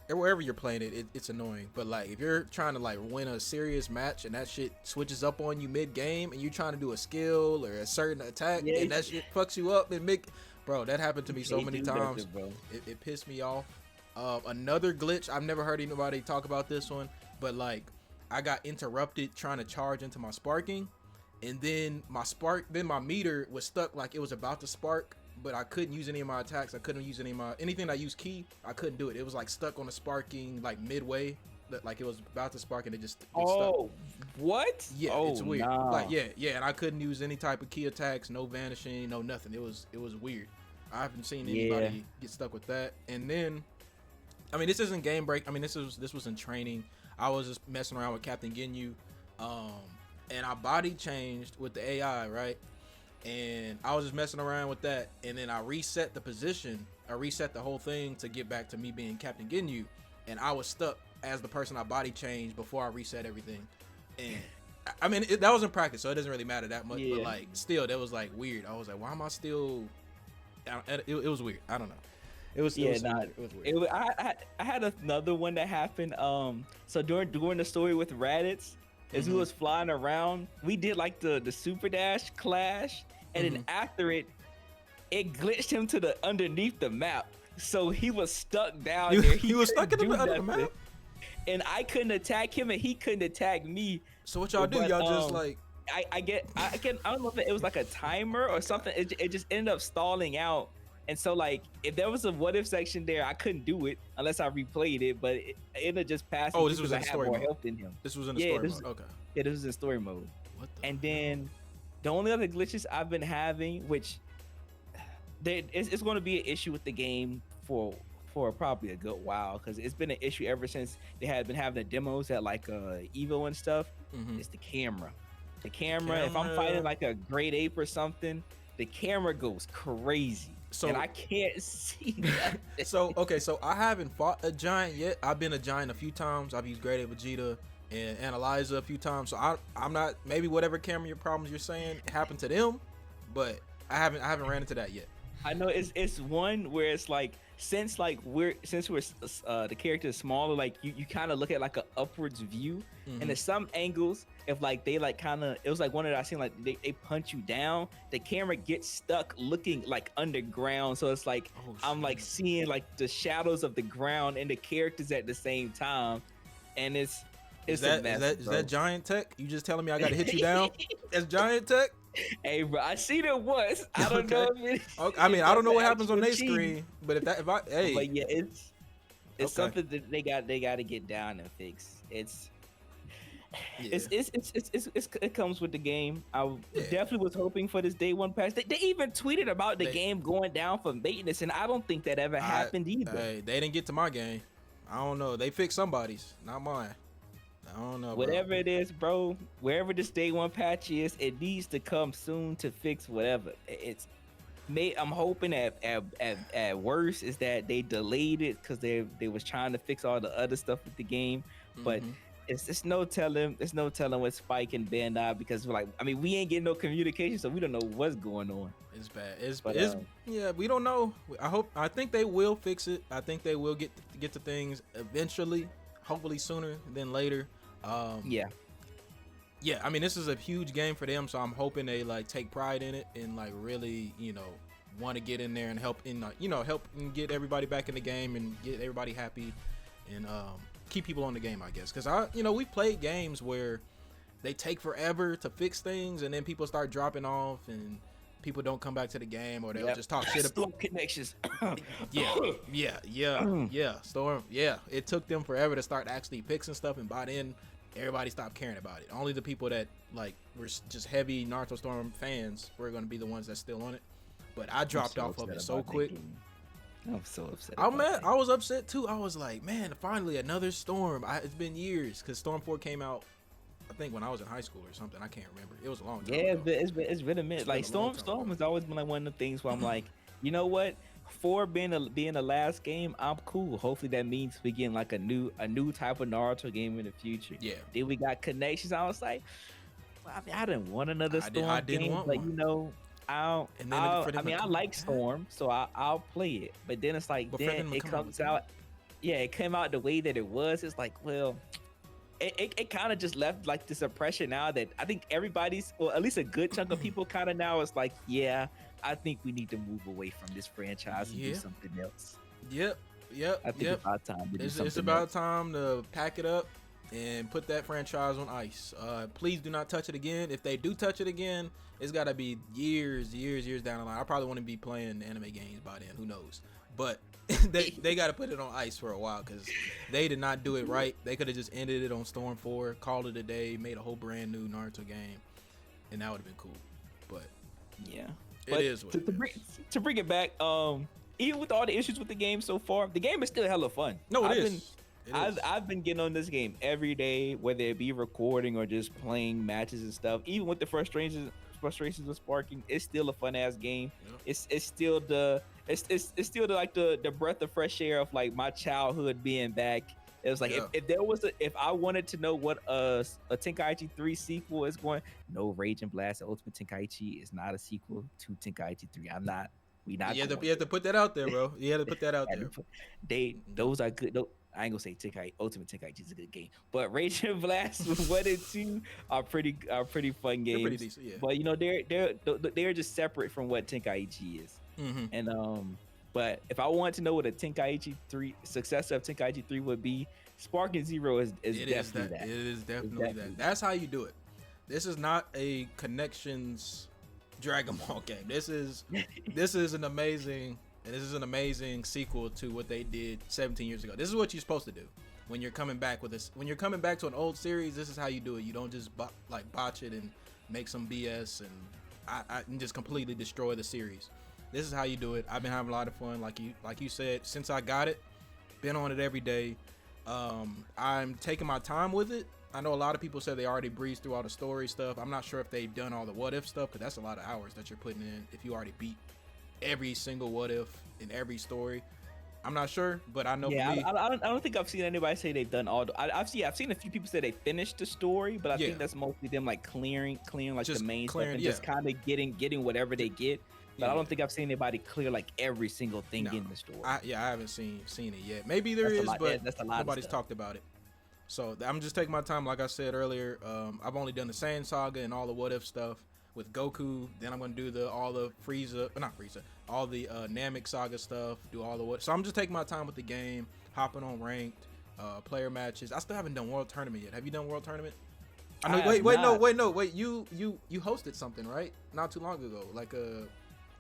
wherever you're playing it's annoying. But like if you're trying to like win a serious match and that shit switches up on you mid game and you're trying to do a skill or a certain attack and that shit fucks you up and bro, that happened to me so many times. It pissed me off. Another glitch, I've never heard anybody talk about this one, but like I got interrupted trying to charge into my sparking, and then my meter was stuck like it was about to spark, but I couldn't use any of my attacks. I couldn't use anything that used ki. I couldn't do it. It was like stuck on the sparking like midway, like it was about to spark and it just stuck. What? Yeah, it's weird. Nah. Like yeah, and I couldn't use any type of ki attacks, no vanishing, no nothing. It was weird. I haven't seen anybody get stuck with that. And then, this isn't game break. This was in training. I was just messing around with Captain Ginyu, and I body changed with the AI, right? And I was just messing around with that, and then I reset the position. I reset the whole thing to get back to me being Captain Ginyu, and I was stuck as the person I body changed before I reset everything. And that was in practice, so it doesn't really matter that much. Yeah. But like, still, that was like weird. I was like, why am I still? It was weird. I don't know. It Yeah, was nah. weird. It was weird. I had another one that happened. So during the story with Raditz, as we Mm-hmm. was flying around, we did like the super dash clash, and then Mm-hmm. after it glitched him to the underneath the map. So he was stuck down there. He He was stuck couldn't in do the under the nothing, map. and I couldn't attack him, and he couldn't attack me. So what y'all do? But Y'all just like I don't know if it was like a timer or something. It just ended up stalling out. And so like if there was a what if section there, I couldn't do it unless I replayed it. But it ended up just passing oh, this was because in I the had story more mode. health than him. This was in the Yeah, story this mode. Okay. yeah, this was in story mode. What the? And then the only other glitches I've been having, which it's going to be an issue with the game for probably a good while, because it's been an issue ever since they had been having the demos at like Evo and stuff. Mhm. It's the camera. The camera. If I'm fighting like a great ape or something, the camera goes crazy. So and I can't see that. so okay, so I haven't fought a giant yet. I've been a giant a few times. I've used Great Ape Vegeta and Analyzer a few times. So I'm not, maybe whatever camera problems you're saying happened to them, but I haven't ran into that yet. I know it's one where it's like since we're the character is smaller, like you kind of look at like a upwards view, and in some angles, if like they like kind of, it was like one that I seen like they punch you down, the camera gets stuck looking like underground, so it's like I'm like seeing like the shadows of the ground and the characters at the same time, and it's that giant tech? You just telling me I gotta hit you down? That's giant tech? Hey, bro, I seen it once. I don't know if Okay. I mean, I don't know what happens on their cheating. screen, but if I hey, But yeah, it's Okay. something that they got to get down and fix. Yeah. It comes with the game. I Yeah. definitely was hoping for this day one patch. They even tweeted about the game going down for maintenance, and I don't think that ever happened either. Hey, they didn't get to my game. I don't know. They fixed somebody's, not mine. I don't know. Whatever it is, bro, wherever this day one patch is, it needs to come soon to fix whatever. I'm hoping at worst is that they delayed it because they was trying to fix all the other stuff with the game, but it's no telling with Spike and Bandai, because we're like, I mean, we ain't getting no communication, so we don't know what's going on. It's bad. Yeah, we don't know. I think they will fix it. I think they will get to things eventually, hopefully sooner than later. Yeah. I mean, this is a huge game for them, so I'm hoping they like take pride in it and like really, want to get in there and help help and get everybody back in the game and get everybody happy and keep people on the game, I guess. Because we played games where they take forever to fix things, and then people start dropping off and people don't come back to the game, or they'll just talk shit about connections. yeah. Storm. Yeah, it took them forever to start actually fixing stuff, and by then everybody stopped caring about it. Only the people that like were just heavy Naruto Storm fans were going to be the ones that's still on it. But I dropped off of it so quick. I'm so upset. I was upset too. I was like, man, finally another Storm. It's been years, because Storm 4 came out, I think, when I was in high school or something. I can't remember. It was a long time ago. It's been a minute. Like Storm has always been like one of the things where I'm like, you know what? For being the last game, I'm cool. Hopefully that means we getting like a new type of Naruto game in the future. Yeah. Then we got connections. I was like, well, I mean, I didn't want another Storm I didn't game, want but one. I like Storm, so I'll play it. But then it's like, then it comes out. Yeah, it came out the way that it was. It's like, well, it kind of just left like this impression now that I think everybody's, or at least a good chunk of people kind of now is like, yeah, I think we need to move away from this franchise and do something else. Yep. I think it's about time to do something It's about else. time to pack it up and put that franchise on ice. Please do not touch it again. If they do touch it again, it's got to be years down the line. I probably want to be playing anime games by then. Who knows? But they got to put it on ice for a while, because they did not do it right. They could have just ended it on Storm 4, called it a day, made a whole brand new Naruto game, and that would have been cool. But yeah, it is what to bring it back. Even with all the issues with the game so far, the game is still hella fun. No, it is. I've been getting on this game every day, whether it be recording or just playing matches and stuff. Even with the frustrations of sparking, it's still a fun ass game. Yep. It's still the like the breath of fresh air of like my childhood being back. It was like, if I wanted to know what a Tenkaichi 3 sequel is going, no, Rage and Blast Ultimate Tenkaichi is not a sequel to Tenkaichi 3. I'm not We not You have going to, you have to there. put that out there, bro. You have to put that out And there. No, those are good. No, I ain't gonna say Ultimate Tenkaichi is a good game, but Rage and Blast 1 and 2 are pretty fun they're pretty games. decent. Yeah. But they're just separate from what Tenkaichi is. Mm-hmm. And but if I want to know what a Tenkaichi 3 successor of Tenkaichi 3 would be, Sparking Zero is It is definitely that. that. It is It's definitely that. That's how you do it. This is not a Connections Dragon Ball game. This is an amazing sequel to what they did 17 years ago. This is what you're supposed to do when you're coming back with this. When you're coming back to an old series, this is how you do it. You don't just botch it and make some BS and just completely destroy the series. This is how you do it. I've been having a lot of fun, like you said, since I got it. Been on it every day. I'm taking my time with it. I know a lot of people said they already breezed through all the story stuff. I'm not sure if they've done all the what if stuff, because that's a lot of hours that you're putting in if you already beat every single what if in every story. I'm not sure, but I know Yeah, for me, I don't think I've seen anybody say they've done all. I've seen a few people say they finished the story, but I Yeah. think that's mostly them like clearing like Just the main clearing, stuff and yeah. just kind of getting whatever they get. But I Yeah. don't think I've seen anybody clear like every single thing No. in the story. I haven't seen it yet. Maybe there That's a is, lot- but yeah, that's a lot of nobody's stuff. talked about it. So I'm just taking my time, like I said earlier. I've only done the Saiyan Saga and all the what if stuff with Goku. Then I'm gonna do all the all the Namek Saga stuff. Do all the what. So I'm just taking my time with the game, hopping on ranked player matches. I still haven't done World Tournament yet. Have you done World Tournament? I know. I have Wait, not. no. You hosted something, right? Not too long ago. Like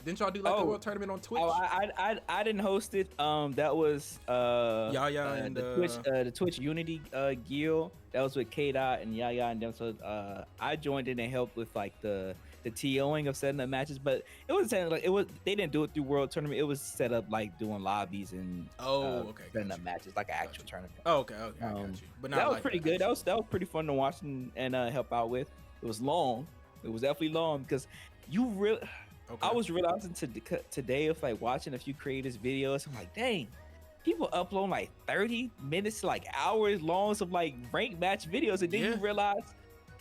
didn't y'all do like a Oh. World Tournament on Twitch? Oh, I didn't host it. That was Yaya and the Twitch Unity guild. That was with K Dot and Yaya and them. So I joined in and helped with like the TOing of setting up matches, but it wasn't like they didn't do it through World Tournament. It was set up like doing lobbies and okay, setting got up you. matches like an Got actual you. tournament. Oh, okay, I got you. But not That was like pretty good. That was pretty fun to watch and help out with. It was long. It was definitely long because you really. Okay. I was realizing today of like watching a few creators' videos. I'm like, dang, people upload like 30 minutes to like hours long of like ranked match videos, and then Yeah. you realize,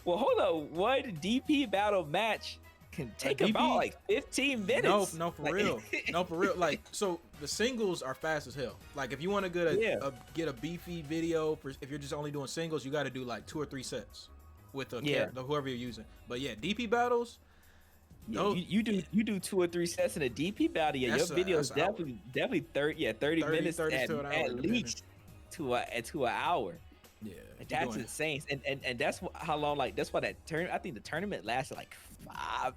well, hold up, one DP battle match can take DP about like 15 minutes. No, for Like- real. No, for real. Like, so the singles are fast as hell. Like, if you want to get a beefy video if you're just only doing singles, you got to do like 2 or 3 sets with whoever you're using. But yeah, DP battles. Yeah, No, you do 2 or 3 sets in a DP battle. Yeah, your That's video is an hour. definitely 30 minutes 30 at, to an hour, at depending. least to an hour. Yeah, That's insane, and that's how long. Like that's why I think the tournament lasted like 5,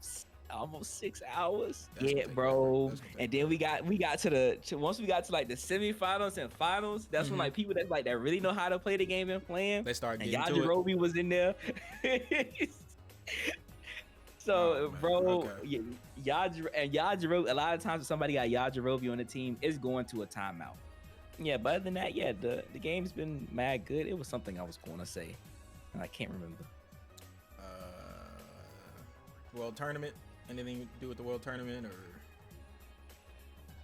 almost 6 hours. That's gonna Yeah, take bro. forever. That's gonna take And then we got to once we got to like the semifinals and finals. That's when like people that really know how to play the game and playing. They start And getting to it. Yajirobe was in there. So, Oh, man. bro, Okay. Yajirobe. A lot of times, if somebody got Yajirobe on the team, it's going to a timeout. Yeah, but other than that, yeah, the game's been mad good. It was something I was going to say, and I can't remember. World Tournament. Anything to do with the World Tournament or?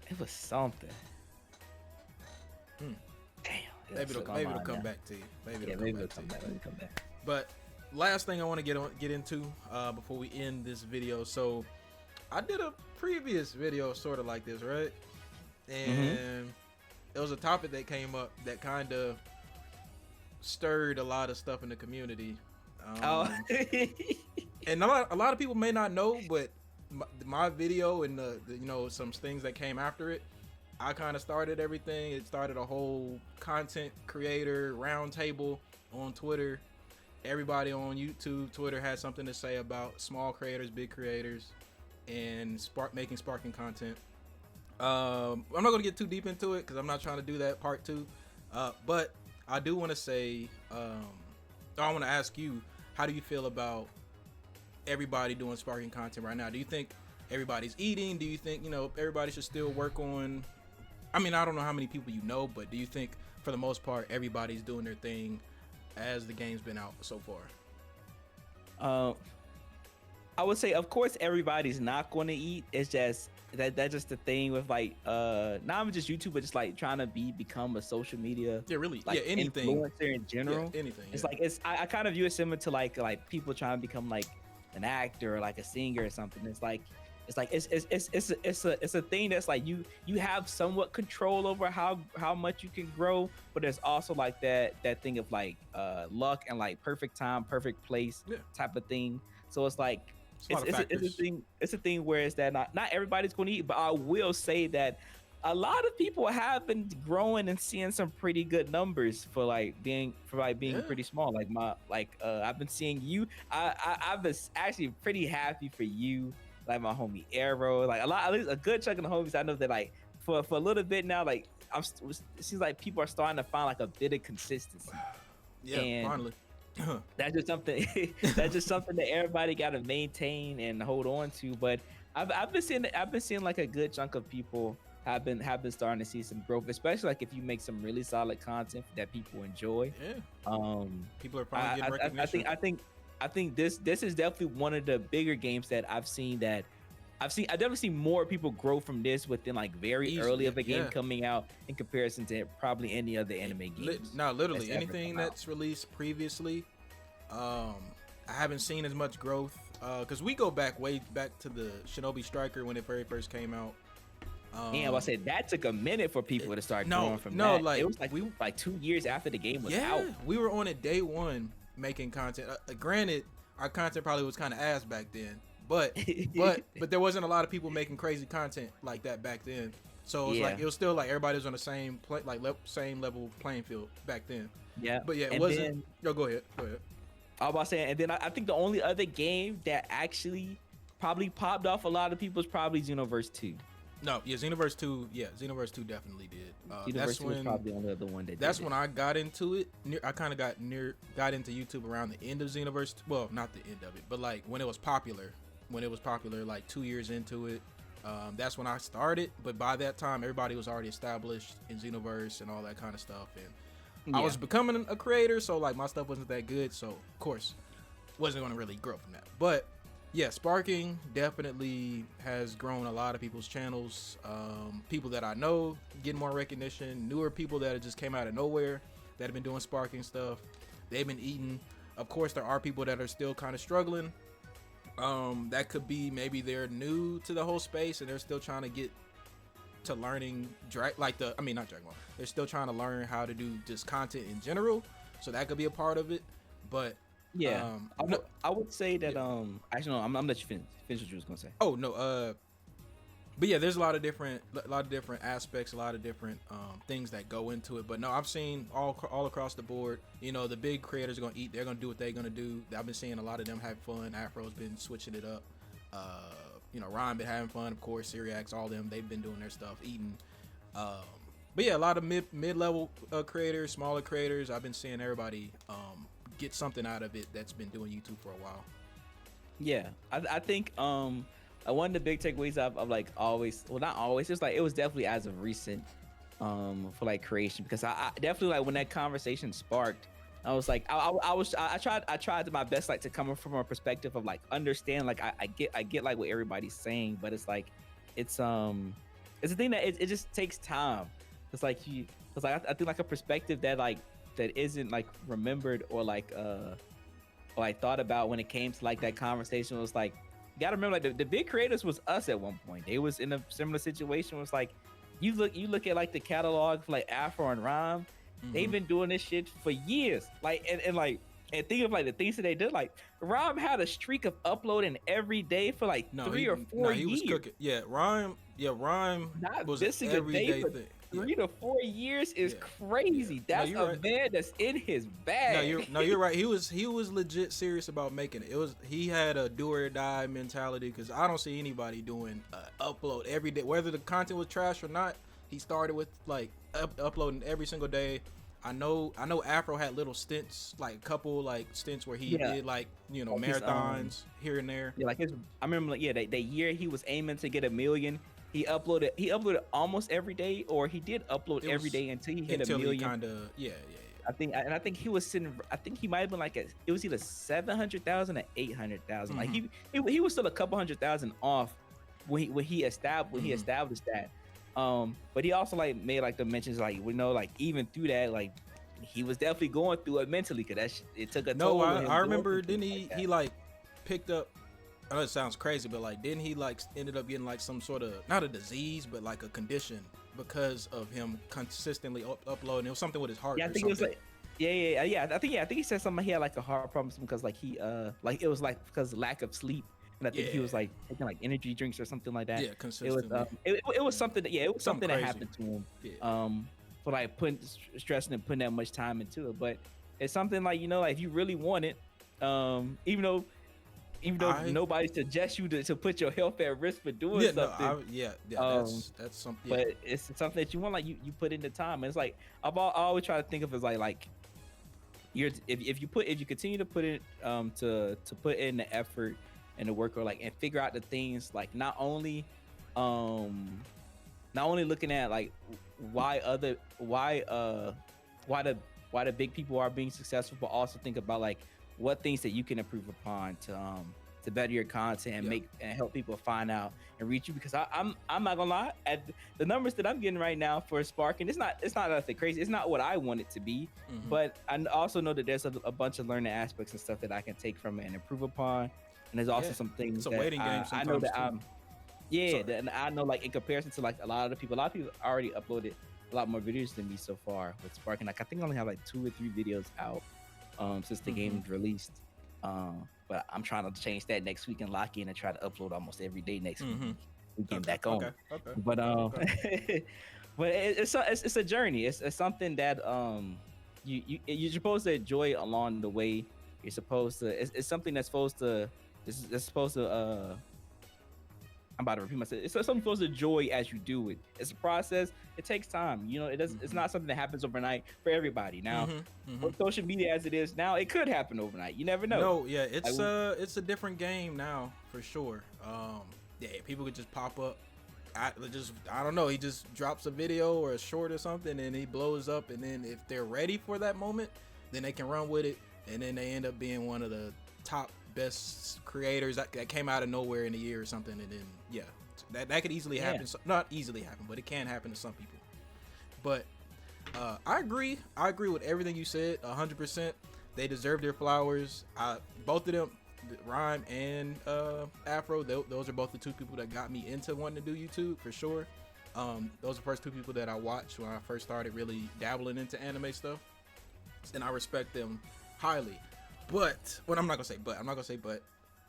It was something. Hmm. Damn. Maybe it'll come back to you. Maybe it'll come back to you. Come back. But last thing I want to get into before we end this video. So I did a previous video sort of like this, right? And there was a topic that came up that kind of stirred a lot of stuff in the community. And a lot of people may not know, but my video and the some things that came after it, I kind of started everything. It started a whole content creator roundtable on Twitter. Everybody on YouTube, Twitter had something to say about small creators, big creators, and making sparking content. I'm not going to get too deep into it because I'm not trying to do that part 2. But I do want to say, I want to ask you, how do you feel about everybody doing sparking content right now? Do you think everybody's eating? Do you think, everybody should still work on, I mean, I don't know how many people you know, but do you think for the most part, everybody's doing their thing as the game's been out so far? I would say, of course, everybody's not going to eat. It's just that's just the thing with like not even just YouTube, but just like trying to become a social media anything influencer in general. Anything. It's like I kind of view it similar to like people trying to become like an actor or like a singer or something. It's like It's like it's a thing that's like you have somewhat control over how much you can grow, but there's also like that thing of like luck and like perfect time, perfect place Yeah, type of thing. So it's like it's a lot of it's a factors. thing, it's a thing where it's that not everybody's going to eat, but I will say that a lot of people have been growing and seeing some pretty good numbers for like being Yeah, pretty small. Like I've been seeing you. I've been actually pretty happy for you. Like my homie Arrow, like a lot, at least a good chunk of the homies I know that like for a little bit now, like it seems like people are starting to find like a bit of consistency, yeah, and finally. that's just something that's just something that everybody got to maintain and hold on to. But I've been seeing like a good chunk of people have been starting to see some growth, especially like if you make some really solid content that people enjoy. Yeah, um people are finally getting recognition. I think this is definitely one of the bigger games that I definitely see more people grow from this within like very early Easily, of a game yeah. coming out in comparison to probably any other anime games. Now, literally that's ever anything come out. that's released previously, I haven't seen as much growth. Because we go way back to the Shinobi Striker when it very first came out. Yeah, I said that took a minute for people to start no, growing from no, that. like, It was like 2 years after the game was Yeah, out. we were on it day one making content. Granted, our content probably was kind of ass back then, but there wasn't a lot of people making crazy content like that back then. So it was like Yeah. it was still like everybody was on the same same level playing field back then. Yeah, But yeah, it and wasn't. then Yo, go ahead. Go ahead. I was about to say, and then I think the only other game that actually probably popped off a lot of people is probably Xenoverse 2. No, yeah, Xenoverse 2. Yeah, Xenoverse 2 definitely did. That's Xenoverse 2 was when probably the only other one that that's did when I got into it. I kind of got into YouTube around the end of Xenoverse. Well, not the end of it, but like when it was popular. When it was popular, like 2 years into it. That's when I started. But by that time, everybody was already established in Xenoverse and all that kind of stuff. And I was becoming a creator, so like my stuff wasn't that good. So of course, wasn't going to really grow from that. But yeah, sparking definitely has grown a lot of people's channels. People that I know getting more recognition, newer people that just came out of nowhere that have been doing sparking stuff. They've been eating. Of course, there are people that are still kind of struggling. That could be maybe they're new to the whole space and they're still trying to get to learning not Dragon Ball. They're still trying to learn how to do just content in general. So that could be a part of it. But Yeah, I would say that. yeah. Actually, no, I'm gonna let you finish what you was gonna say. Oh no, but yeah, there's a lot of different aspects, a lot of different things that go into it. But no, I've seen all across the board. You know, the big creators are gonna eat. They're gonna do what they're gonna do. I've been seeing a lot of them have fun. Afro's been switching it up. Ryan been having fun. Of course, Syriacs, all them. They've been doing their stuff, eating. But yeah, a lot of mid level creators, smaller creators. I've been seeing everybody get something out of it that's been doing YouTube for a while. Yeah, I think one of the big takeaways of like always, well, not always, just like it was definitely as of recent for like creation, because I definitely like when that conversation sparked, I was like I tried my best like to come from a perspective of like understand, like I get like what everybody's saying, but it's like it's a thing that it just takes time. It's like I think like a perspective that isn't like remembered or like thought about when it came to like that conversation was like, you gotta remember like the big creators was us at one point. They was in a similar situation. It was like you look at like the catalog for like Afro and Rhyme. They've been doing this shit for years. Like and think of like the things that they did. Like Rhyme had a streak of uploading every day for like 3 or 4 years. He was cooking. Yeah, Rhyme Not was missing an a day everyday for thing. 3 to 4 years is Yeah. crazy. Yeah. That's No, you're a right. man that's in his bag. You're right. He was legit serious about making it. He had a do or die mentality, because I don't see anybody doing upload every day, whether the content was trash or not. He started with like uploading every single day. I know Afro had little stints, like a couple like stints where he did like Like his, marathons here and there. Yeah, like I remember like that year he was aiming to get 1 million. He uploaded almost every day, or he did upload every day until he hit 1 million. Kind of yeah. I think he was sitting. I think he might have been like it was either 700,000 or 800,000. Like he was still a couple 100,000 off when he established that. But he also like made like the mentions like like even through that, like he was definitely going through it mentally, because it took a toll. No, I remember. Didn't he like picked up I know it sounds crazy, but like, didn't he like ended up getting like some sort of not a disease, but like a condition because of him consistently uploading? It was something with his heart Yeah, I or think it was something. like, yeah. I think he said something. He had like a heart problem because like he like it was like because lack of sleep, and I think he Yeah, was like taking like energy drinks or something like that. yeah, It was consistently. it was Yeah. something that, yeah, it was Something something that crazy. happened to him Yeah. for like putting stressing and putting that much time into it. But it's something like, you know, like if you really want it, even though I nobody suggests you to put your health at risk for doing yeah no something, yeah um that's some yeah but it's something that you want, like you put in the time. And it's like I always try to think of it as like you're if you continue to put it to put in the effort and the work, or like, and figure out the things, like um not only looking at like why other why the why the big people are being successful, but also think about like what things that you can improve upon to better your content and yeah make and help people find out and reach you. Because I'm not gonna lie, at the numbers that I'm getting right now for Spark, and it's not nothing crazy. It's not what I want it to be, hmm but I also know that there's a bunch of learning aspects and stuff that I can take from it and improve upon. And there's also yeah. some It's things a that waiting game I know sometimes that too. yeah, Sorry. and I know, like, in comparison to like a lot of people already uploaded a lot more videos than me so far with Spark, and like I think I only have like 2 or 3 videos out since the hmm game released. But I'm trying to change that next week and lock in and try to upload almost every day next week. hmm We getting Okay. back on Okay. it. Okay. But Okay. but it's a journey. It's something that you're supposed to enjoy along the way. You're supposed to it's something that's supposed to it's supposed to I'm about to repeat myself. It's something supposed to enjoy as you do it. It's a process. It takes time. You know, it does. It's hmm not something that happens overnight for everybody. Now, hmm hmm with social media as it is now, it could happen overnight. You never know. No, yeah, Like, it's a different game now for sure. Yeah, people could just pop up. I don't know. He just drops a video or a short or something, and he blows up. And then if they're ready for that moment, then they can run with it, and then they end up being one of the top best creators that came out of nowhere in a year or something. And then yeah, that could easily yeah, happen. Not easily happen, but it can happen to some people. But I agree. I agree with everything you said, 100%. They deserve their flowers. Both of them, Rhyme and Afro, those are both the two people that got me into wanting to do YouTube for sure. Those are the first two people that I watched when I first started really dabbling into anime stuff, and I respect them highly. But what I'm not gonna say, but I'm not gonna say, but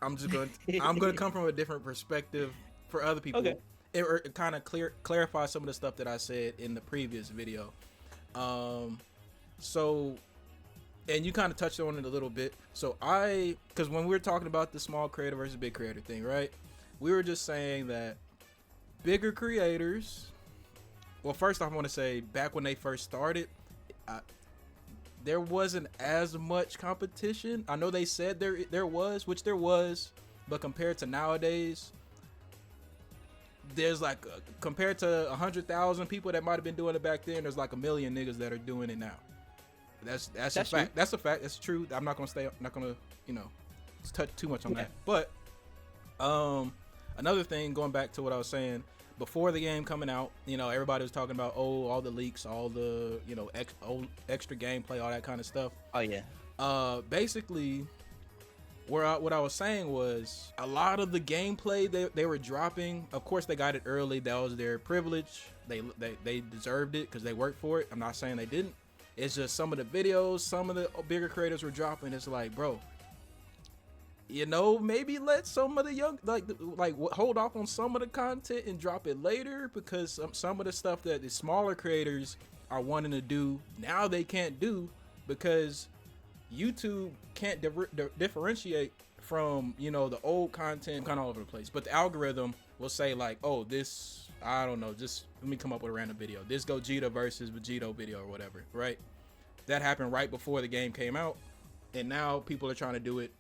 I'm just gonna I'm gonna come from a different perspective for other okay, people, or kind of clarify some of the stuff that I said in the previous video. Um, so, and you kind of touched on it a little bit. So because when we were talking about the small creator versus big creator thing, right? We were just saying that bigger creators. Well, first off, I want to say back when they first started, I, there wasn't as much competition. I know they said there was, which there was, but compared to nowadays, there's like compared to 100,000 people that might have been doing it back then, there's like a million niggas that are doing it now. That's a that's true. fact. That's a fact. That's true. I'm not gonna you know touch too much on Yeah, that. But another thing, going back to what I was saying before the game coming out, everybody was talking about all the leaks, all the extra gameplay, all that kind of stuff. oh yeah, Basically, what I was saying was a lot of the gameplay they were dropping. Of course, they got it early. That was their privilege. They deserved it because they worked for it. I'm not saying they didn't. It's just some of the videos, some of the bigger creators were dropping. It's like, bro, maybe let some of the young hold off on some of the content and drop it later, because some of the stuff that the smaller creators are wanting to do now they can't do because YouTube can't differentiate from the old content kind of all over the place. But the algorithm will say like, oh, this, I don't know, just let me come up with a random video. This Gogeta versus Vegito video or whatever, right? That happened right before the game came out, and now people are trying to do it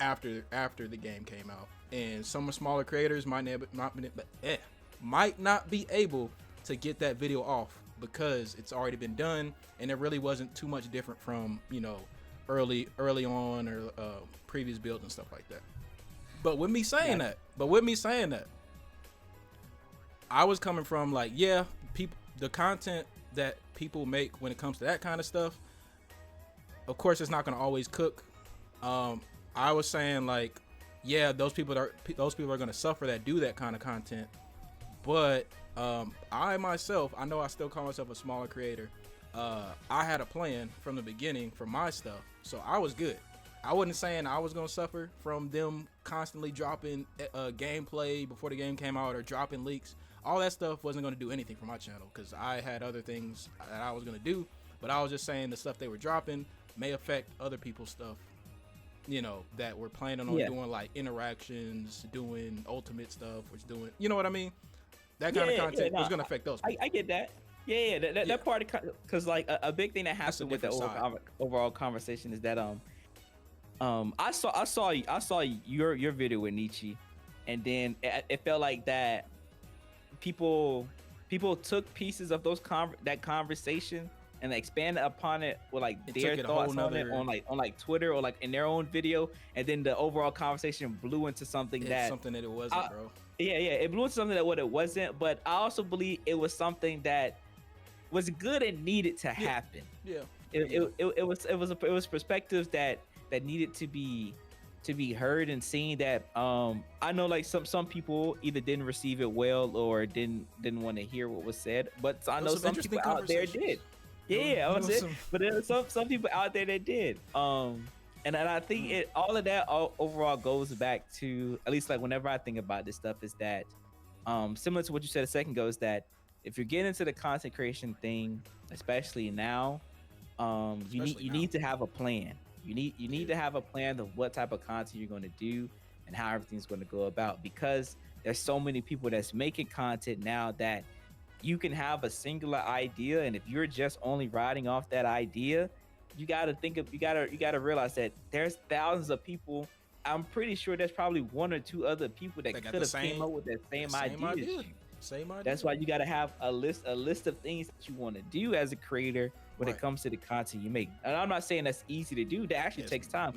after the game came out. And some smaller creators might not be able to get that video off because it's already been done, and it really wasn't too much different from early on or previous builds and stuff like that. But with me saying that, I was coming from like, yeah, the content that people make when it comes to that kind of stuff, of course it's not going to always cook. I was saying like, yeah, those people are gonna suffer that do that kind of content. But I myself, I know I still call myself a smaller creator. I had a plan from the beginning for my stuff, so I was good. I wasn't saying I was gonna suffer from them constantly dropping gameplay before the game came out or dropping leaks. All that stuff wasn't gonna do anything for my channel because I had other things that I was gonna do. But I was just saying the stuff they were dropping may affect other people's stuff, that we're planning on doing like interactions, doing ultimate stuff, which doing, you know what I mean? That kind of content was gonna affect those people. I get that. Yeah, that part because like a big thing that happened with the overall conversation is that I saw your video with Nietzsche, and then it felt like that people took pieces of that conversation and expanded upon it with like their thoughts on it on like Twitter or like in their own video, and then the overall conversation blew into something that it wasn't, bro. Yeah, it blew into something that what it wasn't. But I also believe it was something that was good and needed to happen. Yeah. It was perspectives that needed to be heard and seen. That I know like some people either didn't receive it well or didn't want to hear what was said. But I know some people out there did. Yeah, I was it. But there were some people out there that did. And I think all of that overall goes back to, at least like whenever I think about this stuff, is that similar to what you said a second ago, is that if you're getting into the content creation thing, especially now, you need to have a plan. You need to have a plan of what type of content you're going to do and how everything's going to go about, because there's so many people that's making content now that you can have a singular idea, and if you're just only riding off that idea, you got to realize that there's thousands of people. I'm pretty sure there's probably one or two other people that could have came up with that same idea. Same idea. That's why you got to have a list of things that you want to do as a creator when it comes to the content you make. And I'm not saying that's easy to do. That actually takes time.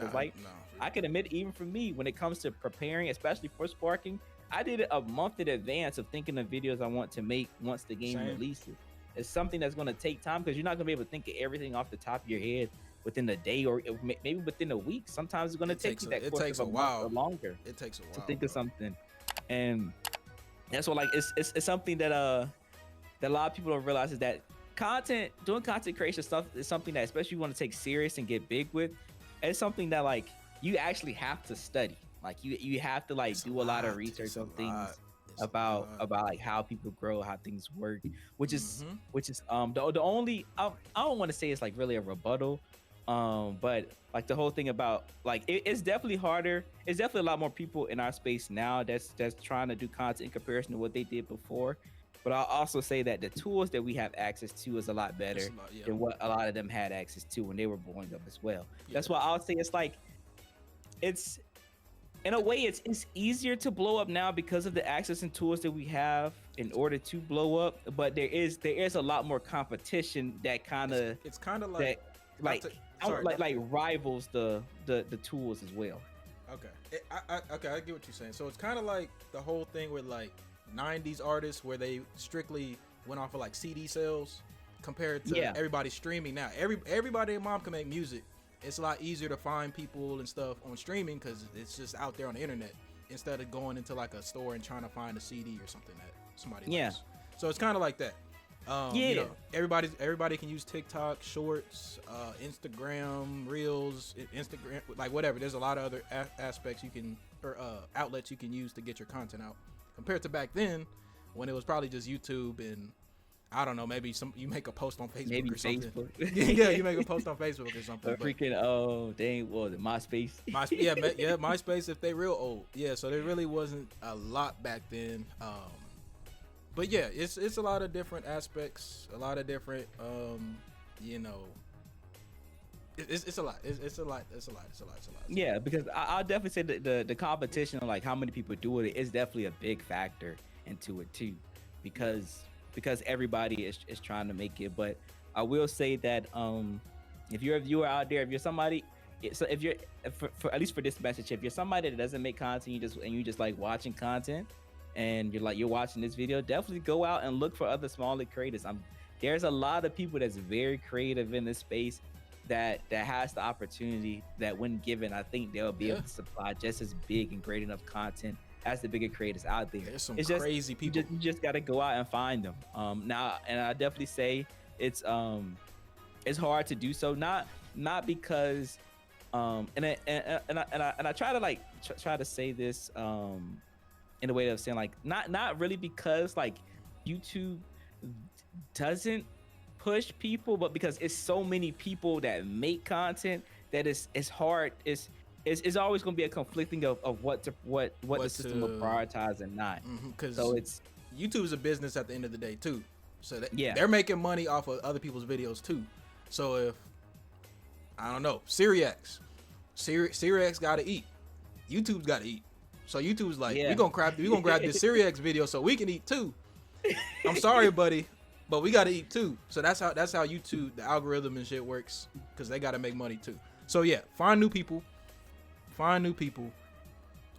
I can admit, even for me, when it comes to preparing, especially for Sparking, I did it a month in advance of thinking of videos I want to make once the game releases. It's something that's going to take time, because you're not going to be able to think of everything off the top of your head within a day or maybe within a week. Sometimes it's going to take you that course of a while or longer. It takes a while to think of something, and that's what like it's something that a lot of people don't realize, is that doing content creation stuff is something that, especially you want to take serious and get big with. It's something that like you actually have to study. Like you have to like do a lot of research on things about like how people grow, how things work, which is the only I don't want to say it's like really a rebuttal, but like the whole thing about like it's definitely harder. It's definitely a lot more people in our space now that's trying to do content in comparison to what they did before. But I'll also say that the tools that we have access to is a lot better than what a lot of them had access to when they were growing up as well. That's why I'll say it's like it's in a way it's easier to blow up now because of the access and tools that we have in order to blow up. But there is a lot more competition that kind of it's kind of like rivals the tools as well. Okay, I get what you're saying. So it's kind of like the whole thing with like 90s artists where they strictly went off of like CD sales compared to everybody streaming now. Everybody and mom can make music. It's a lot easier to find people and stuff on streaming because it's just out there on the internet instead of going into like a store and trying to find a CD or something that somebody likes. So it's kind of like that. Everybody can use TikTok, Shorts, Instagram, Reels, Instagram, like whatever. There's a lot of other aspects you can outlets you can use to get your content out compared to back then when it was probably just YouTube and I don't know, maybe you make a post on Facebook or something. Yeah, you make a post on Facebook or something. Or freaking MySpace. MySpace if they real old. Yeah, so there really wasn't a lot back then. But yeah, it's a lot of different aspects, a lot of different it's a lot. It's a lot. Yeah, because I'll definitely say that the competition, like how many people do it, is definitely a big factor into it too, because everybody is trying to make it. But I will say that if you're a viewer out there, if you're somebody, so if you're for at least for this message, if you're somebody that doesn't make content, you just like watching content, and you're watching this video, definitely go out and look for other smaller creators. There's a lot of people that's very creative in this space that has the opportunity that when given, I think they'll be Yeah, able to supply just as big and great enough content as the bigger creators out there. there's some It's just crazy people. you just got to go out and find them. Now, and I definitely say it's it's hard to do so. Not because and I try to like try to say this in a way of saying like not really because like YouTube doesn't push people, but because it's so many people that make content that it's hard. It's always going to be a conflicting of what the system will to prioritize and not. So because it's YouTube is a business at the end of the day too. So yeah, they're making money off of other people's videos too. So if I don't know, Sirius got to eat. YouTube's got to eat. So YouTube's like, yeah. we gonna grab this Sirius video so we can eat too. I'm sorry, buddy, but we got to eat too. So that's how YouTube, the algorithm and shit works, because they got to make money too. So yeah, find new people.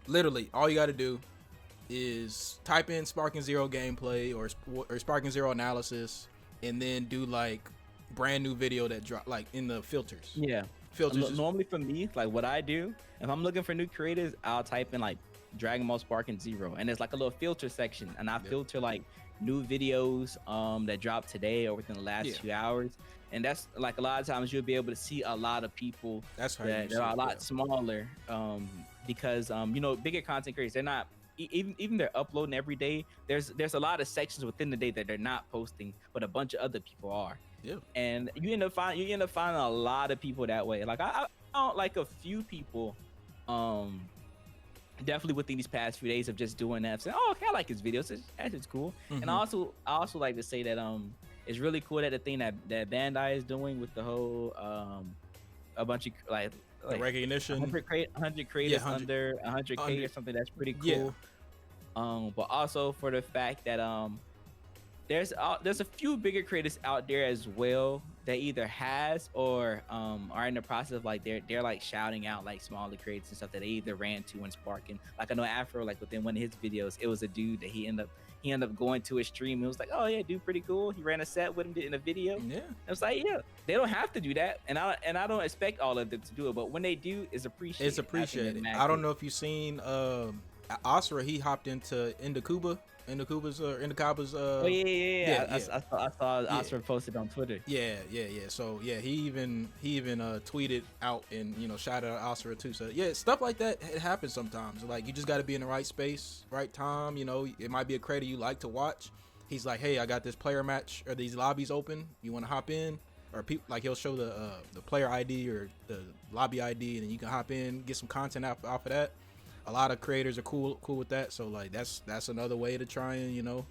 Literally, all you got to do is type in Sparking Zero gameplay or Sparking Zero analysis, and then do like brand new video that drop like in the filters. Yeah. Normally for me, like what I do, if I'm looking for new creators, I'll type in like Dragon Ball Sparking Zero, and there's like a little filter section, and I filter like new videos that dropped today or within the last few hours. And that's like a lot of times you'll be able to see a lot of people that are a lot smaller because you know, bigger content creators, they're not even they're uploading every day. There's a lot of sections within the day that they're not posting, but a bunch of other people are. Yeah. And you end up finding a lot of people that way. Like I don't like a few people definitely within these past few days of just doing that, saying, oh, okay, I like his videos, it's cool. And I also like to say that it's really cool that the thing that Bandai is doing with the whole a bunch of like recognition, 100 creators under 100K or something. That's pretty cool. But also for the fact that there's a few bigger creators out there as well that either has or are in the process of like they're like shouting out like smaller creators and stuff that they either ran to and sparking. Like I know Afro, like within one of his videos, it was a dude that he ended up going to his stream. It was like, oh yeah, dude, pretty cool. He ran a set with him in a video. Yeah, it was like, yeah, they don't have to do that, and I don't expect all of them to do it, but when they do, it's appreciated. It's appreciated. I don't know if you've seen Asura. He hopped into Indakaba's oh yeah. I saw Asura posted on Twitter. Yeah. So yeah, he even tweeted out and, you know, shouted out Asura too. So yeah, stuff like that, it happens sometimes. Like you just got to be in the right space, right time. You know, it might be a creator you like to watch. He's like, hey, I got this player match or these lobbies open. You want to hop in? Or people like he'll show the player ID or the lobby ID, and then you can hop in, get some content off of that. A lot of creators are cool with that, so like that's another way to try and, you know,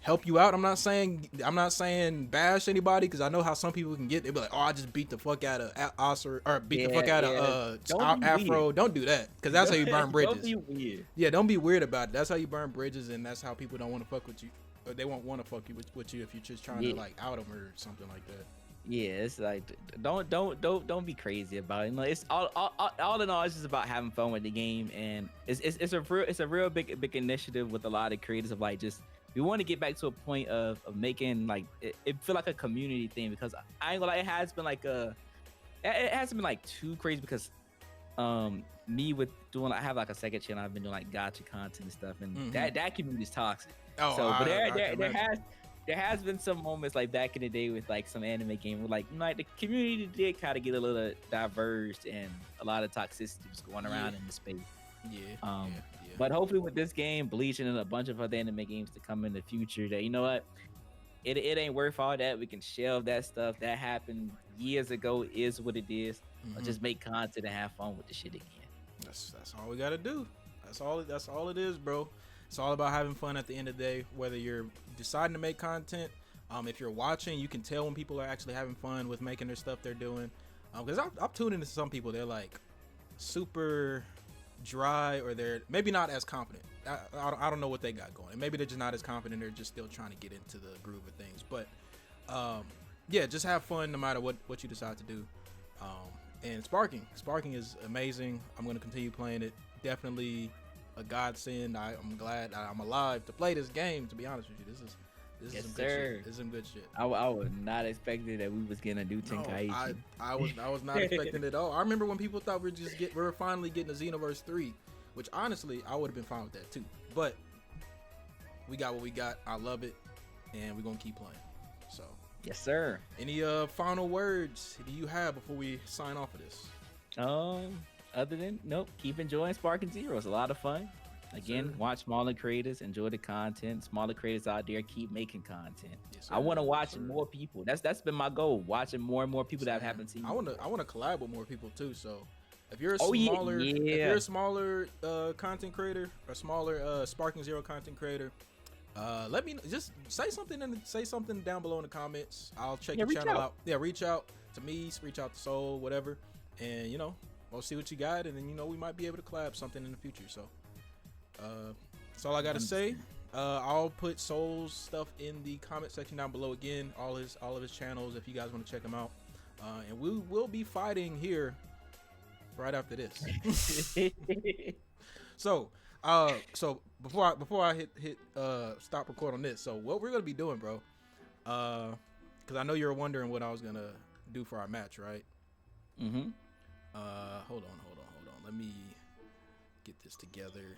help you out. I'm not saying bash anybody, because I know how some people can get. They be like, oh, I just beat the fuck out of Oscar or beat the fuck out of Afro. Weird. Don't do that, because that's how you burn bridges. Don't be weird. Yeah, don't be weird about it. That's how you burn bridges, and that's how people don't want to fuck with you, or they won't want to fuck with you if you're just trying to like out them or something like that. Yeah, it's like don't be crazy about it. You know, it's all in all, it's just about having fun with the game, and it's a real big initiative with a lot of creators of like just we want to get back to a point of making like it feel like a community thing, because I ain't gonna lie, it hasn't been like too crazy because me with doing, I have like a second channel, I've been doing like gacha content and stuff, and that community is toxic. Oh, so but there has been some moments like back in the day with like some anime game where like the community did kind of get a little diverged and a lot of toxicity was going around in the space. Yeah. But hopefully with this game, Bleach, and a bunch of other anime games to come in the future, that, you know what, it ain't worth all that. We can shelve that stuff that happened years ago. Is what it is. Or just make content and have fun with the shit again. That's all we gotta do. That's all it is, bro. It's all about having fun at the end of the day, whether you're deciding to make content. If you're watching, you can tell when people are actually having fun with making their stuff they're doing. Because I've tuned into some people, they're like super dry, or they're maybe not as confident. I don't know what they got going. Maybe they're just not as confident. They're just still trying to get into the groove of things. But yeah, just have fun no matter what you decide to do. And Sparking is amazing. I'm going to continue playing it. Definitely a godsend. I'm glad I'm alive to play this game, to be honest with you. This is Yes, some good sir. shit. This is some good shit. I was not expecting that we was gonna do No, Tenkaichi. I was not expecting it at all. I remember when people thought we were finally getting a Xenoverse 3, which honestly I would have been fine with that too. But we got what we got. I love it, and we're gonna keep playing. So Yes, sir. any final words do you have before we sign off of this? Other than nope, keep enjoying Sparking Zero. It's a lot of fun. Again, Sir. watch smaller creators, enjoy the content. Smaller creators out there, keep making content. Yes, I want to sir. watch Sir. more people. That's been my goal. Watching more and more people that I Same. haven't seen. I wanna collab with more people too. So if you're a Oh, yeah, smaller, if yeah. you're a smaller content creator, a smaller Sparking Zero content creator, let me just say something down below in the comments. I'll check Yeah, your reach channel out. out. Yeah, reach out to me, reach out to Soul, whatever, and we'll see what you got, and then we might be able to collab something in the future. So that's all I gotta say. I'll put Soul's stuff in the comment section down below again. All of his channels if you guys want to check them out. And we will be fighting here right after this. So before I hit stop record on this. So what we're gonna be doing, bro? Because I know you're wondering what I was gonna do for our match, right? Mm-hmm. Hold on. Let me get this together.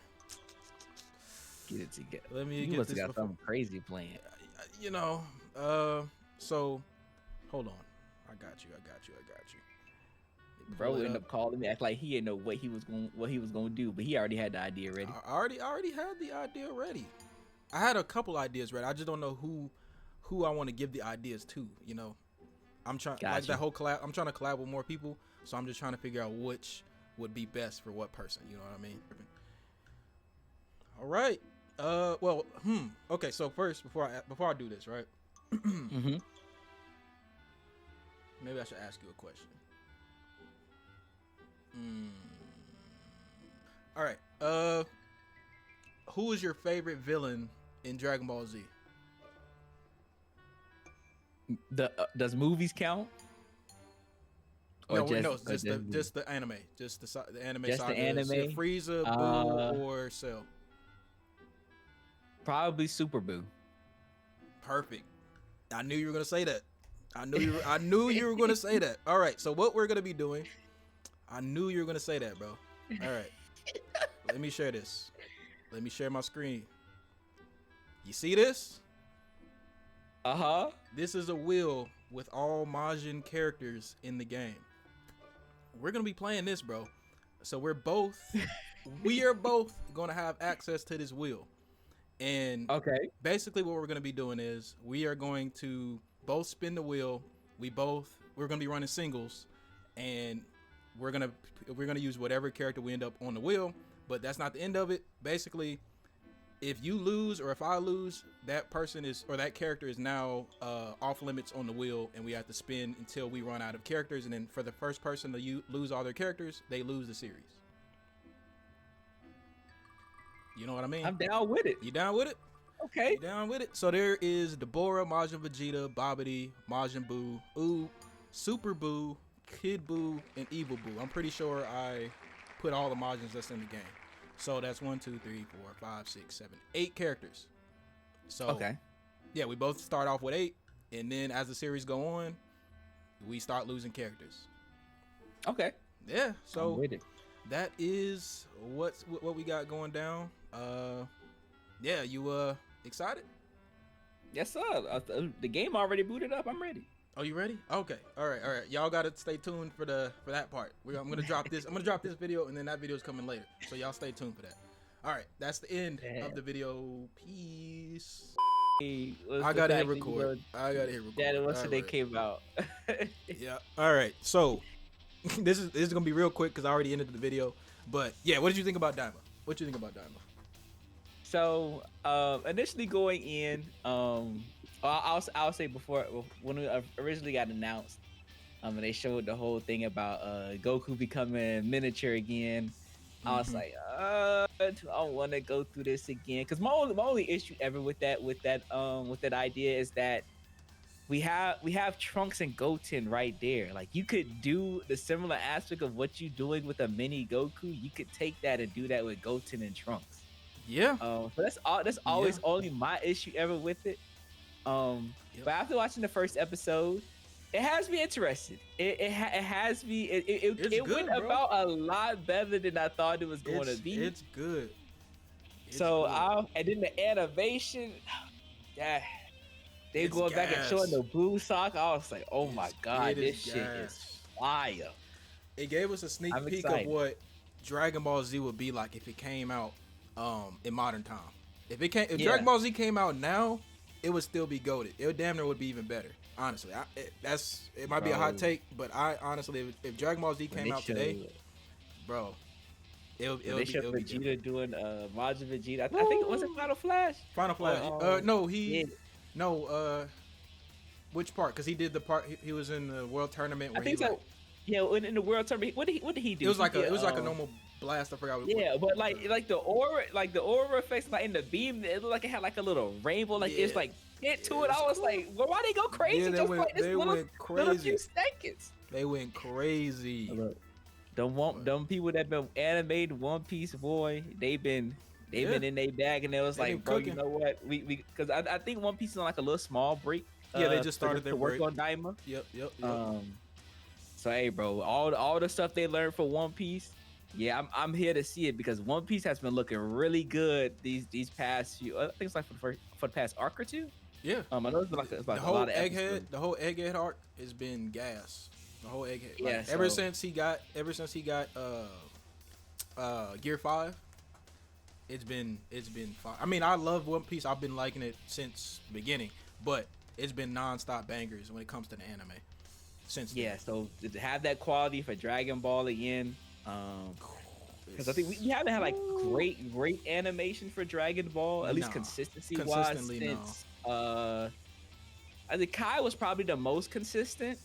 Get it together. Let me You get must this have got before- something crazy planned. So hold on. I got you. Let me Bro pull it ended up. up calling me, act like he didn't know what he was going to do, but he already had the idea ready. I already had the idea ready. I had a couple ideas ready. I just don't know who I want to give the ideas to. I'm trying like Gotcha. that whole collab. I'm trying to collab with more people, so I'm just trying to figure out which would be best for what person. You know what I mean? All right. Well, Okay. So first, before I do this, right? Mm-hmm. Maybe I should ask you a question. All right. Who is your favorite villain in Dragon Ball Z? Does movies count? No, just the anime, just the anime. Just the saga. anime? Yeah, Frieza, Boo, or Cell. Probably Super Boo. Perfect. I knew you were gonna say that. I knew you were gonna say that. All right. So what we're gonna be doing? I knew you were gonna say that, bro. All right. Let me share this. Let me share my screen. You see this? Uh-huh. This is a wheel with all Majin characters in the game. We're gonna be playing this, bro. So we are both gonna have access to this wheel. And Okay. basically what we're gonna be doing is we are going to both spin the wheel. We're gonna be running singles, and we're gonna use whatever character we end up on the wheel. But that's not the end of it. Basically, if you lose or if I lose, that character is now off limits on the wheel, and we have to spin until we run out of characters. And then for the first person to lose all their characters, they lose the series. You know what I mean? I'm down with it. You down with it? Okay. You down with it? So there is Deborah, Majin Vegeta, Babidi, Majin Buu, Oob, Super Buu, Kid Buu, and Evil Buu. I'm pretty sure I put all the Majins that's in the game. So that's 1, 2, 3, 4, 5, 6, 7, 8 characters. So Okay. yeah, we both start off with 8, and then as the series go on, we start losing characters. Okay. Yeah, I'm so with it. that is what we got going down. Yeah, you excited? Yes, sir. The game already booted up. I'm ready. Oh, you ready? Okay. All right. Y'all gotta stay tuned for that part. I'm gonna drop this. I'm gonna drop this video, and then that video is coming later. So y'all stay tuned for that. All right. That's the end of the video. Peace. Hey, I gotta hit record. I gotta hit record. That once All they right. came out. Yeah. All right. So this is gonna be real quick because I already ended the video. But yeah, what did you think about Daima? What you think about Daima? So initially going in, I'll say before when it originally got announced, and they showed the whole thing about Goku becoming miniature again. I was like, I don't want to go through this again, because my only issue ever with that idea is that we have Trunks and Goten right there. Like, you could do the similar aspect of what you're doing with a mini Goku. You could take that and do that with Goten and Trunks. Yeah. So that's always only my issue ever with it. Yep. But after watching the first episode, it has me interested. It has me. It's It went good, bro. about a lot better than I thought it was going to be. It's good. It's So good. and then the animation, yeah, they It's going back and showing gas. the blue sock. I was like, oh my god, It this is shit is gas. fire. It gave us a sneak I'm peek excited. of what Dragon Ball Z would be like if it came out in modern time. If Yeah. Dragon Ball Z came out now, it would still be goated. It would damn near would be even better. Honestly, it might be a hot Bro. take, but I honestly, if Dragon Ball Z When came they out today, bro, it'll they showed be Vegeta different. doing Majin Vegeta. I think it was Final Flash. Final Flash. No, he Yeah. no. Which part? Because he did the part. He was in the world tournament I where think he so. like, Yeah, in the world tournament, what did he do? it was like He did, a normal blast. I forgot. Yeah, but like the aura effects, like in the beam, it looked like it had like a little rainbow, like it's Yeah. like hit to Yeah, it. I it's was like, well, why they go crazy? Yeah, they just went- like this they little, went little crazy. few seconds. They went crazy. Look, them people that been animated One Piece, boy, they've been Yeah. in their bag, and they was They been like, bro, you cooking. know what? We because I think One Piece is on like a little small break. Yeah, they just for them started their to work break. on Daima. Yep. So hey, bro, all the stuff they learned for One Piece, yeah, I'm here to see it because One Piece has been looking really good these past few. I think it's like for the past arc or two. Yeah. I know it's been like The a whole lot of egghead, episodes. the whole egghead arc has been gas. The whole egghead. Yeah, Like, ever so- since he got Gear 5, it's been fine. I mean, I love One Piece. I've been liking it since the beginning, but it's been non-stop bangers when it comes to the anime since then. Yeah, so to have that quality for Dragon Ball again, because I think we haven't had like great animation for Dragon Ball, at least Nah, consistency wise consistently, since I think Kai was probably the most consistent.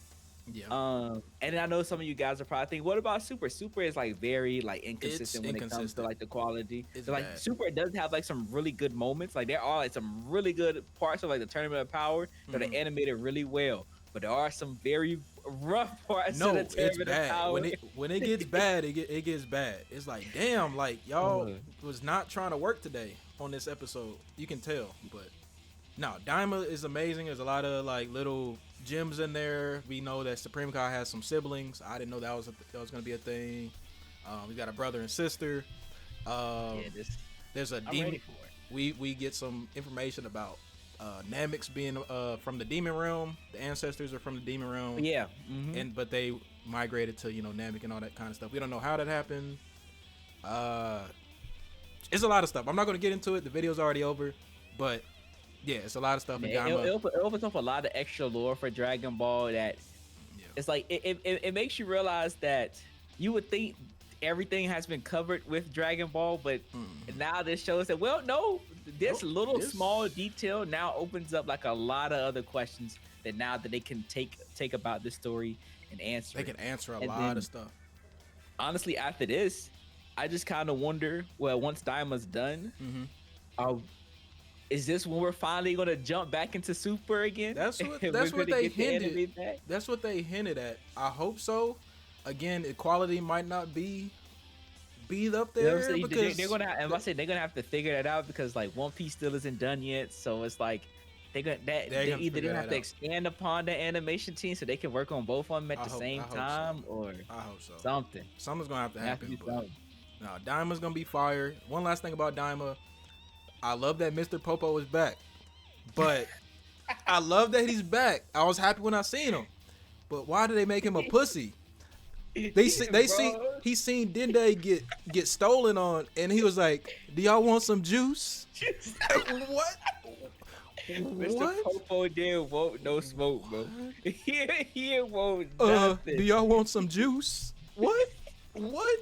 Yeah. And then I know some of you guys are probably thinking, what about Super? Super is like very like inconsistent when it comes to inconsistent. like the quality. It's So, like bad. Super does have like some really good moments. Like there are like some really good parts of like the Tournament of Power that Mhm. are animated really well. But there are some very rough parts No, of the it's Tournament of bad. Power. When it gets bad, it gets bad. It's like, damn, like y'all Uh. was not trying to work today on this episode. You can tell, but no, Daima is amazing. There's a lot of like little gems in there. We know that Supreme Kai has some siblings. I didn't know that was gonna be a thing. We got a brother and sister. Yeah, There's a I'm demon. ready for it. We get some information about Namix being from the demon realm. The ancestors are from the demon realm. Yeah. Mhm. But they migrated to Namek and all that kind of stuff. We don't know how that happened. It's a lot of stuff. I'm not going to get into it. The video's already over, but yeah, it's a lot of stuff in Yeah, Daima. it opens up a lot of extra lore for Dragon Ball that Yeah. it's like it makes you realize that you would think everything has been covered with Dragon Ball, but now this shows that no, this Nope, little this- small detail now opens up like a lot of other questions that now that they can take about this story and answer. They it. can answer a And lot then- of stuff. Honestly, after this, I just kind of wonder. Well, once Daima's done, is this when we're finally gonna jump back into Super again? That's what And that's we're what gonna they get the anime hinted. back? That's what they hinted at. I hope so. Again, equality might not be up You know what there I'm saying? because They're gonna. And I say they're gonna have to figure that out because like One Piece still isn't done yet. So it's like they They're either gonna figure gonna have that to out. expand upon the animation team so they can work on both of them at I the hope- same I hope so. time, or I hope so. something. Something's gonna have to Have to happen. do But something. no, Daima's gonna be fire. One last thing about Daima, I love that Mr. Popo is back, but I love that he's back. I was happy when I seen him, but why did they make him a pussy? They see Bro. he seen Dende get stolen on, and he was like, "Do y'all want some juice?" What? Mr. What? Popo didn't want no smoke, bro. He won't nothing. Do y'all want some juice? What? What?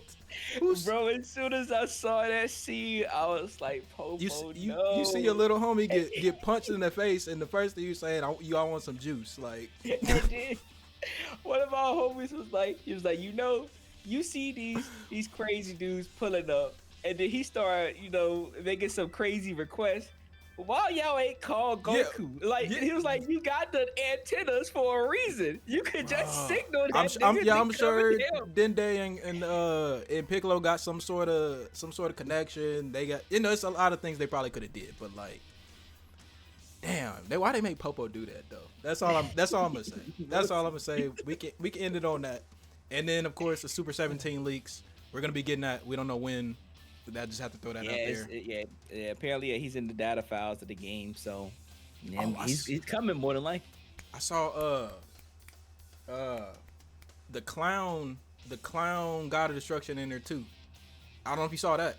Who's, Bro, as soon as I saw that scene, I was like, Popo, no. you see your little homie get punched in the face, and the first thing you saying, y'all want some juice? Like, And then one of our homies was like, you see these crazy dudes pulling up, and then he started, making some crazy requests. Why y'all ain't called Goku? He was like, you got the antennas for a reason. You could just signal that. I'm nigga sure to come and help. Dende and Piccolo got some sort of connection. They got it's a lot of things they probably could have did, but like, Damn, why they make Popo do that though? That's all I'm gonna say. That's all I'm gonna say. We can end it on that. And then of course the Super 17 leaks. We're gonna be getting that. We don't know when. I just have to throw that out there. Yeah. Apparently, he's in the data files of the game, so yeah, Oh, he's coming more than likely. I saw the clown God of Destruction in there too. I don't know if you saw that.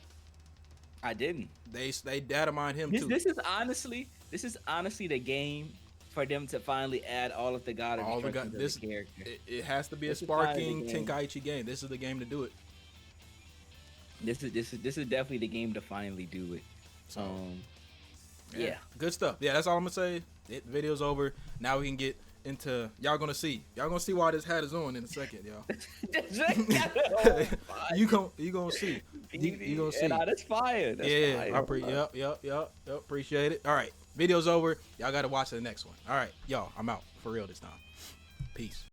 I didn't. They data mined him too. This is honestly the game for them to finally add all of the God of Destruction to the character. It has to be a sparking Tenkaichi game. This is the game to do it. This is definitely the game to finally do it. So, yeah. Good stuff. Yeah, that's all I'm gonna say. The video's over. Now we can get into y'all gonna see why this hat is on in a second, y'all. you gonna see. You gonna see. Nah, that's fire. That's fire. Yep. Appreciate it. All right, video's over. Y'all gotta watch the next one. All right, y'all. I'm out for real this time. Peace.